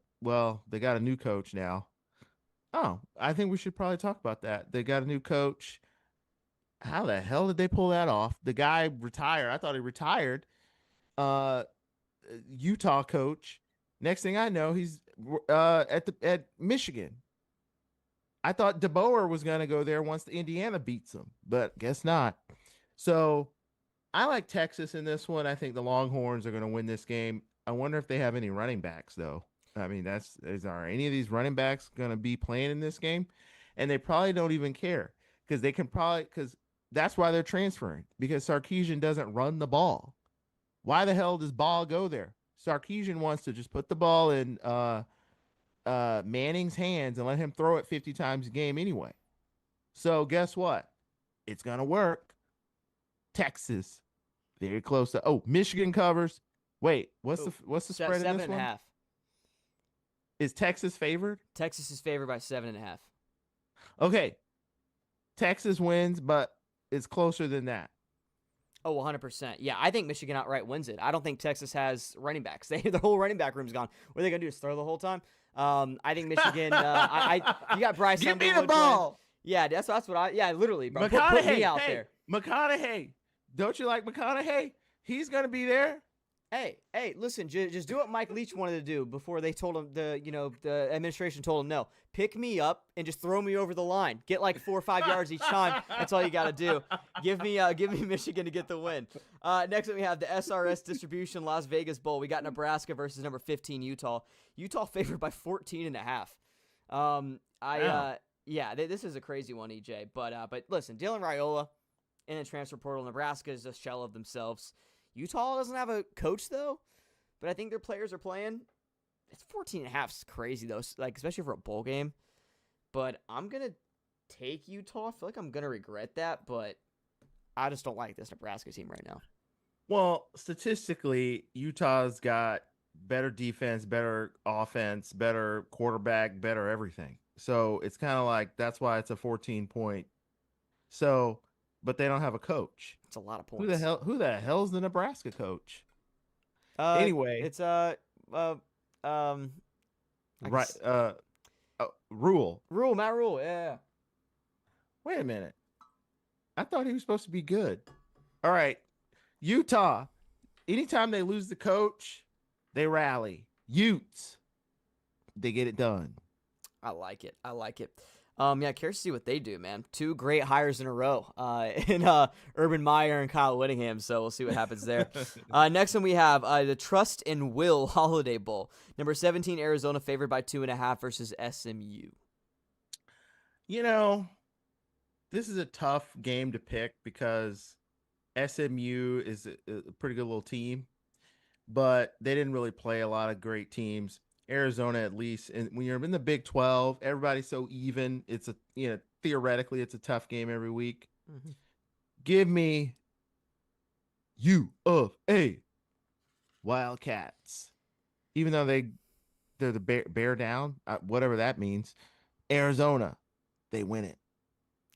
they got a new coach now. Oh, I think we should probably talk about that. They got a new coach. How the hell did they pull that off? The guy retired. I thought he retired. Uh, Utah coach. Next thing I know, he's at Michigan. I thought DeBoer was going to go there once the Indiana beats them, but guess not. So I like Texas in this one. I think the Longhorns are going to win this game. I wonder if they have any running backs though. I mean, are any of these running backs going to be playing in this game? And they probably don't even care because that's why they're transferring because Sarkeesian doesn't run the ball. Why the hell does Ball go there? Sarkeesian wants to just put the ball in Manning's hands and let him throw it 50 times a game anyway. So guess what? It's gonna work. Texas, very close to. Oh, Michigan covers. Wait, what's the spread in Seven this and a one? half. Is Texas favored? Texas is favored by 7.5. Okay, Texas wins, but it's closer than that. Oh, 100%. Yeah, I think Michigan outright wins it. I don't think Texas has running backs. The whole running back room's gone. What are they gonna do? Just throw the whole time? I think Michigan. You got Bryce. Give me the Underwood ball. Yeah, that's what I. Yeah, literally, bro. Put me out there. McConaughey. Don't you like McConaughey? He's gonna be there. Hey, listen, just do what Mike Leach wanted to do before they told him the administration told him no. Pick me up and just throw me over the line. Get like 4 or 5 yards each time. That's all you got to do. Give me Michigan to get the win. Next up we have the SRS Distribution Las Vegas Bowl. We got Nebraska versus number 15 Utah. Utah favored by 14.5. This is a crazy one, EJ. But listen, Dylan Raiola in the transfer portal. Nebraska is a shell of themselves. Utah doesn't have a coach, though, but I think their players are playing. It's 14.5 is crazy, though, like especially for a bowl game. But I'm going to take Utah. I feel like I'm going to regret that, but I just don't like this Nebraska team right now. Well, statistically, Utah's got better defense, better offense, better quarterback, better everything. So it's kind of like that's why it's a 14-point. So, but they don't have a coach. It's a lot of points. Who the hell's the Nebraska coach? Anyway, it's Rule. Matt Rule. Yeah. Wait a minute. I thought he was supposed to be good. All right. Utah. Anytime they lose the coach, they rally. Utes. They get it done. I like it. Curious to see what they do, man. 2 great hires in a row in Urban Meyer and Kyle Whittingham, so we'll see what happens there. Next one we have the Trust and Will Holiday Bowl. Number 17, Arizona favored by 2.5 versus SMU. You know, this is a tough game to pick because SMU is a pretty good little team, but they didn't really play a lot of great teams. Arizona, at least, and when you're in the Big 12, everybody's so even. It's theoretically, it's a tough game every week. Mm-hmm. Give me U of A Wildcats, even though they're the bear down, whatever that means. Arizona, they win it.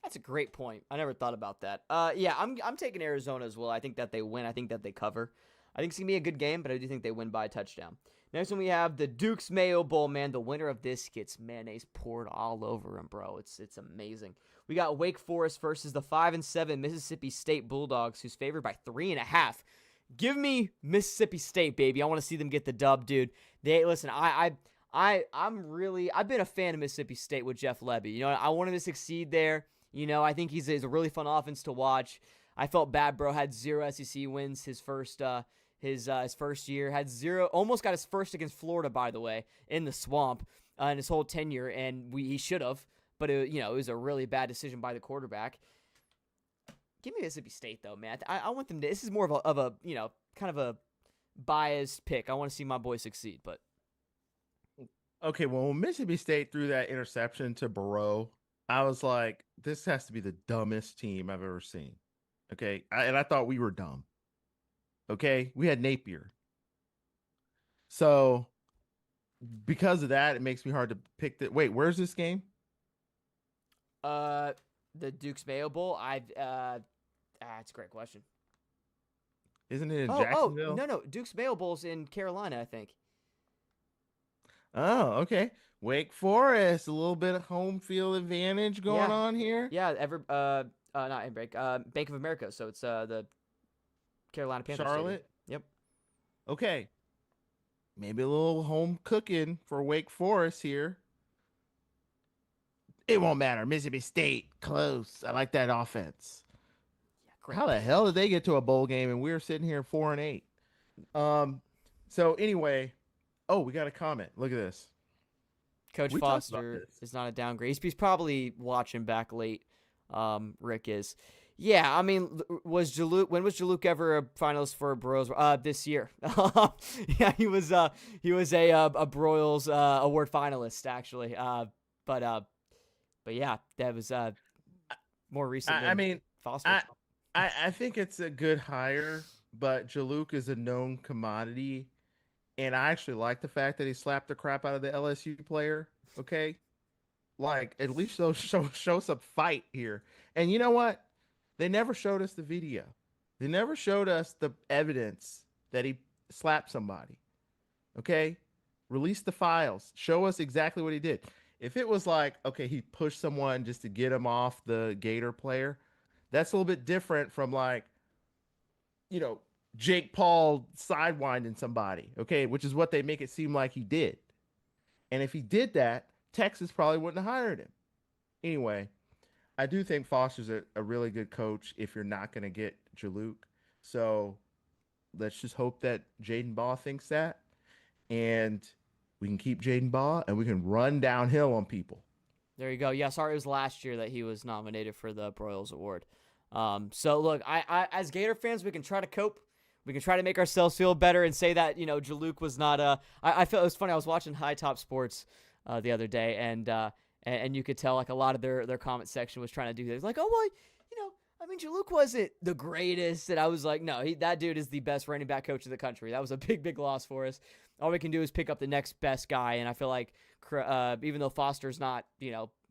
That's a great point. I never thought about that. I'm taking Arizona as well. I think that they win. I think that they cover. I think it's gonna be a good game, but I do think they win by a touchdown. Next one we have the Duke's Mayo Bowl, man. The winner of this gets mayonnaise poured all over him, bro. It's amazing. We got Wake Forest versus the 5-7 Mississippi State Bulldogs, who's favored by 3.5. Give me Mississippi State, baby. I want to see them get the dub, dude. Listen. I've been a fan of Mississippi State with Jeff Lebby. You know, I want him to succeed there. You know, I think he's a really fun offense to watch. I felt bad, bro. Had 0 SEC wins his first year, had 0, almost got his first against Florida, by the way, in the swamp in his whole tenure, and he should have, but it was a really bad decision by the quarterback. Give me Mississippi State though, man. I want them to. This is more of a kind of a biased pick. I want to see my boys succeed, but okay. Well, when Mississippi State threw that interception to Burrow, I was like, this has to be the dumbest team I've ever seen. Okay, and I thought we were dumb. Okay, we had Napier. So because of that, it makes me hard to pick that. Wait, where's this game? The Duke's Mayo Bowl. That's a great question. Isn't it in Jacksonville? No. Duke's Mayo Bowl's in Carolina, I think. Oh, okay. Wake Forest, a little bit of home field advantage going Yeah, on here. yeah. Not Break. Bank of America. So it's the Carolina Panthers Stadium. Charlotte. Yep. Okay. Maybe a little home cooking for Wake Forest here. It won't matter. Mississippi State, close. I like that offense. Yeah, great How the pick. hell did they get to a bowl game and we're sitting here 4-8? Um, so anyway, oh, we got a comment. Look at this. Coach We talked about Foster this. is not a downgrade. He's probably watching back late. Rick is. Yeah, I mean, was Jaluke? When was Jaluke ever a finalist for a Broyles? This year. Yeah, he was. He was a Broyles award finalist actually. But yeah, that was more recent I than mean, Foster. I, I think it's a good hire, but Jaluke is a known commodity, and I actually like the fact that he slapped the crap out of the LSU player. Okay, like at least show some fight here. And you know what? They never showed us the video. They never showed us the evidence that he slapped somebody. Okay, release the files. Show us exactly what he did. If it was like, okay, he pushed someone just to get him off the Gator player, that's a little bit different from like, you know, Jake Paul sidewinding somebody, okay, which is what they make it seem like he did. And if he did that, Texas probably wouldn't have hired him. Anyway, I do think Foster's a really good coach if you're not going to get Jaluke. So let's just hope that Jaden Baugh thinks that. And we can keep Jaden Baugh and we can run downhill on people. There you go. Yeah, sorry, it was last year that he was nominated for the Broyles Award. So look, as Gator fans, we can try to cope. We can try to make ourselves feel better and say that Jaluke was not. I felt it was funny. I was watching High Top Sports the other day, and you could tell like a lot of their comment section was trying to do this. Like, oh well, I mean, Jaluke wasn't the greatest, and I was like, no, that dude is the best running back coach in the country. That was a big loss for us. All we can do is pick up the next best guy, and I feel like even though Foster's not,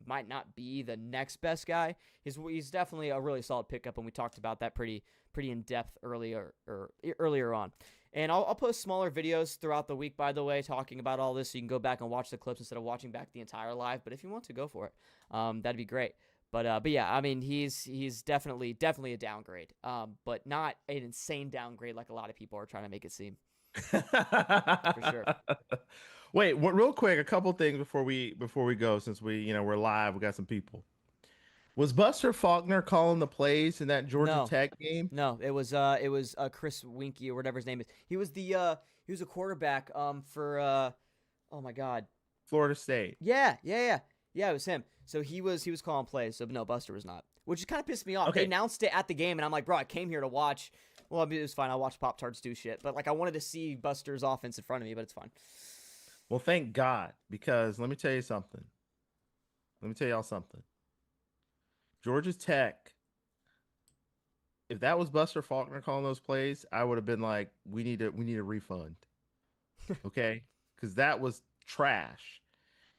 might not be the next best guy, he's definitely a really solid pickup, and we talked about that pretty in depth earlier on. And I'll post smaller videos throughout the week, by the way, talking about all this, so you can go back and watch the clips instead of watching back the entire live. But if you want to, go for it. That'd be great. But yeah, I mean, he's definitely a downgrade, but not an insane downgrade like a lot of people are trying to make it seem. For sure. Wait, real quick, a couple things before we go, since we're live, we got some people. Was Buster Faulkner calling the plays in that Georgia No, Tech game? no, it was Chris Winkie or whatever his name is. He was a quarterback for oh my God, Florida State. yeah, it was him. So he was calling plays. So no, Buster was not, which kind of pissed me off. They Okay. announced it at the game, and I'm like, bro, I came here to watch. Well, I mean, it was fine. I'll watch Pop Tarts do shit, but like I wanted to see Buster's offense in front of me, but it's fine. Well, thank God, because let me tell you something. Let me tell y'all something. Georgia Tech, if that was Buster Faulkner calling those plays, I would have been like, we need a refund. Okay? Because that was trash.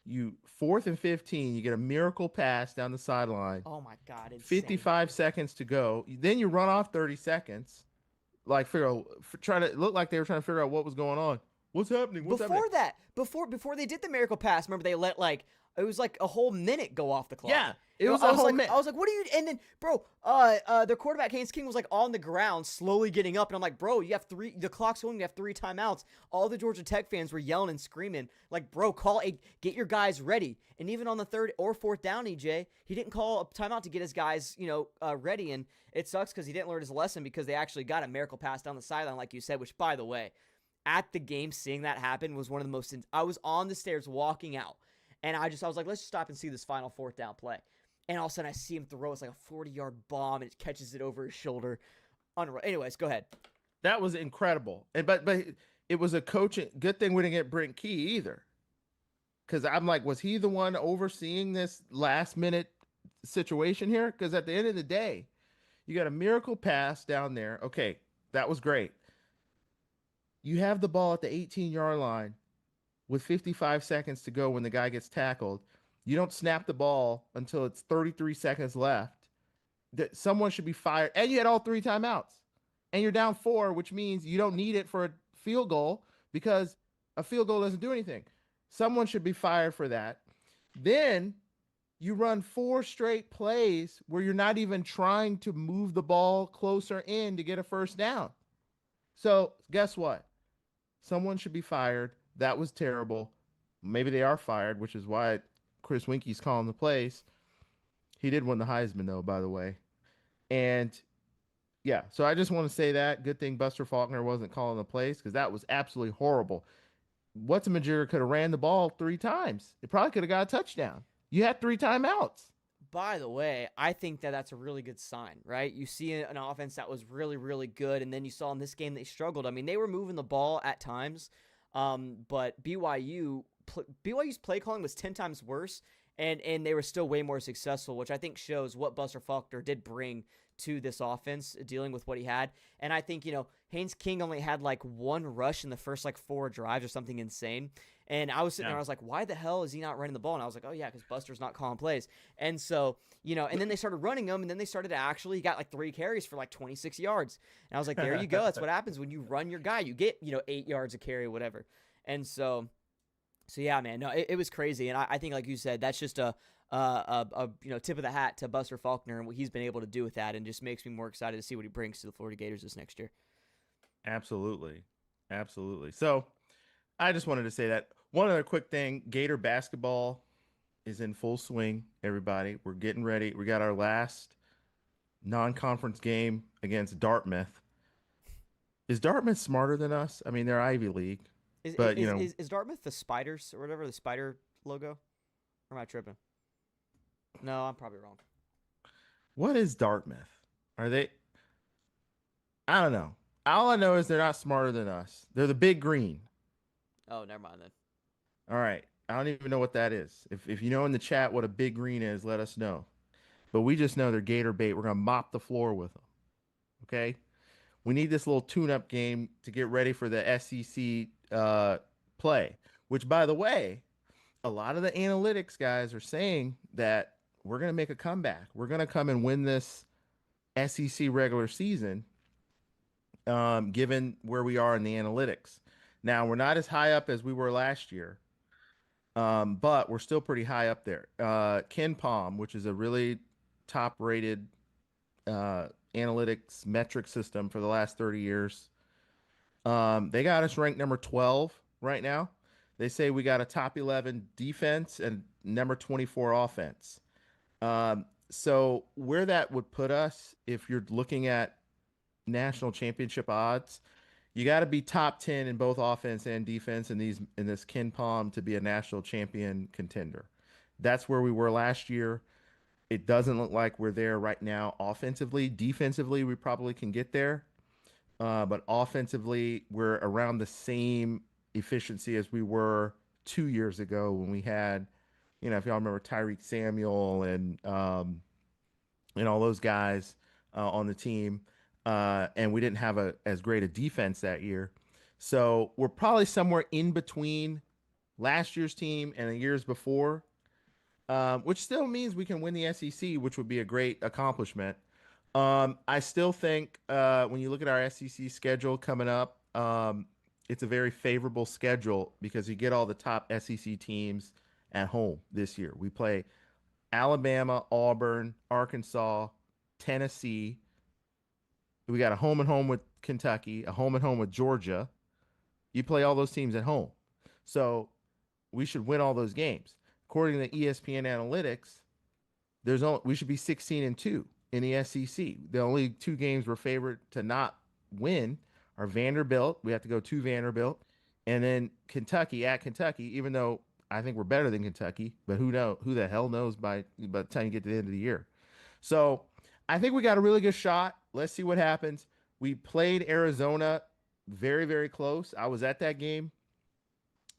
You 4th and 15, you get a miracle pass down the sideline. Oh my God, insane. 55 seconds to go. Then you run off 30 seconds. Like trying to look like they were trying to figure out what was going on. What's happening? Before they did the miracle pass, remember they let it was like a whole minute go off the clock. Yeah, it was a whole minute. I was like, what are you? And then, bro, their quarterback Haynes King was like on the ground, slowly getting up, and I'm like, bro, you have three. The clock's going. You have 3 timeouts. All the Georgia Tech fans were yelling and screaming, like, bro, get your guys ready. And even on the 3rd or 4th down, EJ, he didn't call a timeout to get his guys, ready. And it sucks because he didn't learn his lesson because they actually got a miracle pass down the sideline, like you said. Which, by the way, at the game, seeing that happen was one of the most. I was on the stairs walking out. And I was like, let's just stop and see this final 4th down play. And all of a sudden, I see him throw. It's like a 40-yard bomb, and it catches it over his shoulder. Unreal. Anyways, go ahead. That was incredible. And but it was a coaching. Good thing we didn't get Brent Key either. Because I'm like, was he the one overseeing this last-minute situation here? Because at the end of the day, you got a miracle pass down there. Okay, that was great. You have the ball at the 18-yard line with 55 seconds to go when the guy gets tackled. You don't snap the ball until it's 33 seconds left. That someone should be fired. And you had all 3 timeouts. And you're down 4, which means you don't need it for a field goal because a field goal doesn't do anything. Someone should be fired for that. Then you run 4 straight plays where you're not even trying to move the ball closer in to get a first down. So guess what? Someone should be fired. That was terrible. Maybe they are fired, which is why Chris Winke's calling the plays. He did win the Heisman, though, by the way. And yeah, so I just want to say that. Good thing Buster Faulkner wasn't calling the plays because that was absolutely horrible. What's a Majira could have ran the ball 3 times. It probably could have got a touchdown. You had 3 timeouts. By the way, I think that that's a really good sign, right? You see an offense that was really, really good, and then you saw in this game they struggled. I mean, they were moving the ball at times, but BYU's play calling was 10 times worse, and they were still way more successful, which I think shows what Buster Faulkner did bring to this offense, dealing with what he had. And I think, Haynes King only had like 1 rush in the first like 4 drives or something insane. And I was sitting there, I was like, why the hell is he not running the ball? And I was like, oh, yeah, because Buster's not calling plays. And so, and then they started running them, and then they started to he got like 3 carries for like 26 yards. And I was like, there you go. That's what happens when you run your guy. You get, 8 yards a carry, whatever. And so yeah, man, no, it was crazy. And I think, like you said, that's just a tip of the hat to Buster Faulkner and what he's been able to do with that, and just makes me more excited to see what he brings to the Florida Gators this next year. Absolutely. Absolutely. So I just wanted to say that. One other quick thing, Gator basketball is in full swing, everybody. We're getting ready. We got our last non-conference game against Dartmouth. Is Dartmouth smarter than us? I mean, they're Ivy League. But Is Dartmouth the spiders or whatever, the spider logo? Or am I tripping? No, I'm probably wrong. What is Dartmouth? Are they? I don't know. All I know is they're not smarter than us. They're the big green. Oh, never mind then. All right. I don't even know what that is. If you know in the chat what a big green is, let us know. But we just know they're Gator bait. We're going to mop the floor with them. Okay? We need this little tune-up game to get ready for the SEC play, which, by the way, a lot of the analytics guys are saying that we're going to make a comeback. We're going to come and win this SEC regular season, given where we are in the analytics. Now, we're not as high up as we were last year, but we're still pretty high up there. Ken Palm, which is a really top-rated analytics metric system for the last 30 years, they got us ranked number 12 right now. They say we got a top 11 defense and number 24 offense. So where that would put us, if you're looking at national championship odds, you got to be top 10 in both offense and defense in this Ken Palm to be a national champion contender. That's where we were last year. It doesn't look like we're there right now offensively. Defensively, we probably can get there. But offensively, we're around the same efficiency as we were 2 years ago when we had, if y'all remember Tyreek Samuel and all those guys on the team. And we didn't have as great a defense that year. So we're probably somewhere in between last year's team and the years before, which still means we can win the SEC, which would be a great accomplishment. I still think when you look at our SEC schedule coming up, it's a very favorable schedule because you get all the top SEC teams at home this year. We play Alabama, Auburn, Arkansas, Tennessee. We got a home and home with Kentucky, a home and home with Georgia. You play all those teams at home. So we should win all those games. According to ESPN analytics, we should be 16-2 in the SEC. The only 2 games we're favored to not win are Vanderbilt. We have to go to Vanderbilt. And then Kentucky at Kentucky, even though I think we're better than Kentucky, but who the hell knows by the time you get to the end of the year. So I think we got a really good shot. Let's see what happens. We played Arizona very, very close. I was at that game.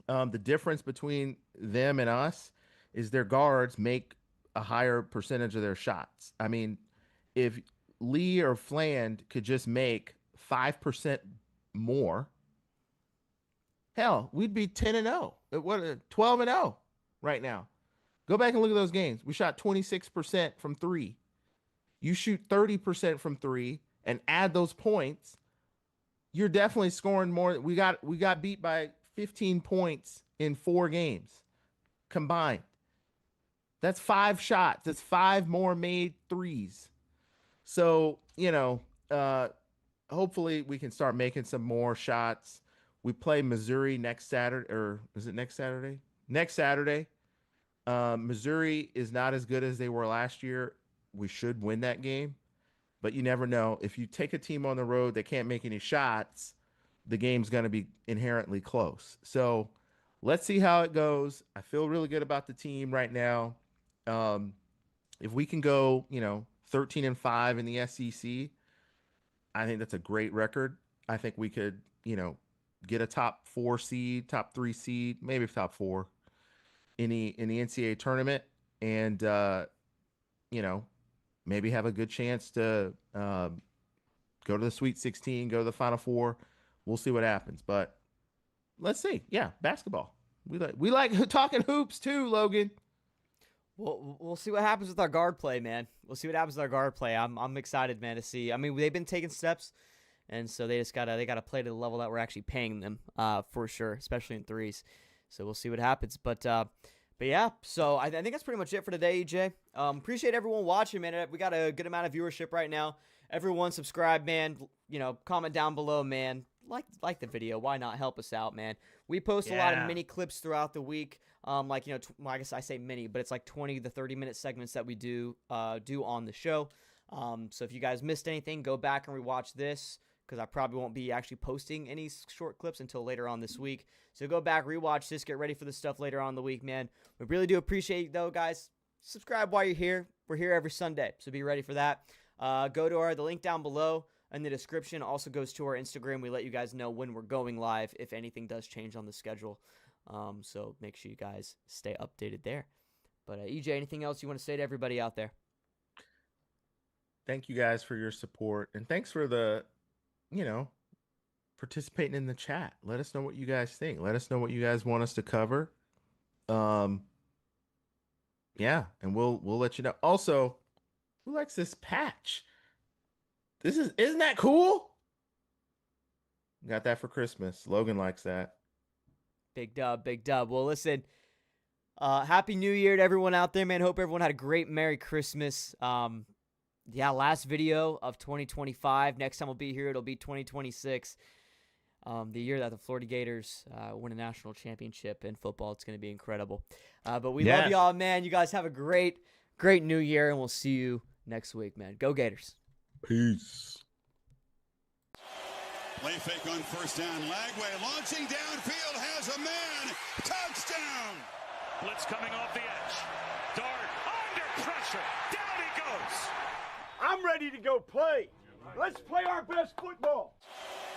The difference between them and us is their guards make a higher percentage of their shots. I mean, if Lee or Fland could just make 5% more, hell, we'd be 10-0. What 12-0 right now. Go back and look at those games. We shot 26% from 3. You shoot 30% from 3 and add those points, you're definitely scoring more. We got beat by 15 points in 4 games combined. That's 5 shots. That's 5 more made threes. So, hopefully we can start making some more shots. We play Missouri next Saturday, or is it next Saturday? Next Saturday. Missouri is not as good as they were last year. We should win that game, but you never know. If you take a team on the road that can't make any shots, the game's going to be inherently close. So let's see how it goes. I feel really good about the team right now. If we can go, 13-5 in the SEC, I think that's a great record. I think we could, get a top 4 seed, top 3 seed, maybe top 4 in the NCAA tournament, and maybe have a good chance to go to the Sweet 16, go to the Final Four. We'll see what happens, but let's see. Yeah, basketball. We like talking hoops too, Logan. We'll see what happens with our guard play, man. We'll see what happens with our guard play. I'm excited, man, to see. I mean, they've been taking steps, and so they gotta play to the level that we're actually paying them, for sure, especially in threes. So we'll see what happens. But yeah, so I think that's pretty much it for today, EJ. Appreciate everyone watching, man. We got a good amount of viewership right now. Everyone subscribe, man. Comment down below, man. Like the video. Why not? Help us out, man. We post a lot of mini clips throughout the week. I guess I say mini, but it's like 20 to 30-minute segments that we do on the show. So if you guys missed anything, go back and rewatch this, because I probably won't be actually posting any short clips until later on this week. So go back, rewatch this, get ready for the stuff later on in the week, man. We really do appreciate it, though, guys. Subscribe while you're here. We're here every Sunday, so be ready for that. Go to the link down below in the description. Also goes to our Instagram. We let you guys know when we're going live if anything does change on the schedule. So make sure you guys stay updated there. But EJ, anything else you want to say to everybody out there? Thank you guys for your support, and thanks for the, participating in the chat. Let us know what you guys think. Let us know what you guys want us to cover. Yeah, and we'll let you know. Also, who likes this patch? Isn't that cool? Got that for Christmas. Logan likes that. Big dub, big dub. Well, listen, Happy New Year to everyone out there, man. Hope everyone had a great Merry Christmas. Last video of 2025. Next time we'll be here, it'll be 2026. The year that the Florida Gators win a national championship in football. It's going to be incredible. But we love y'all, man. You guys have a great, great New Year, and we'll see you next week, man. Go Gators. Peace. Play fake on first down. Lagway launching downfield, has a man. Touchdown. Blitz coming off the edge. Dart under pressure. Down he goes. I'm ready to go play. Let's play our best football.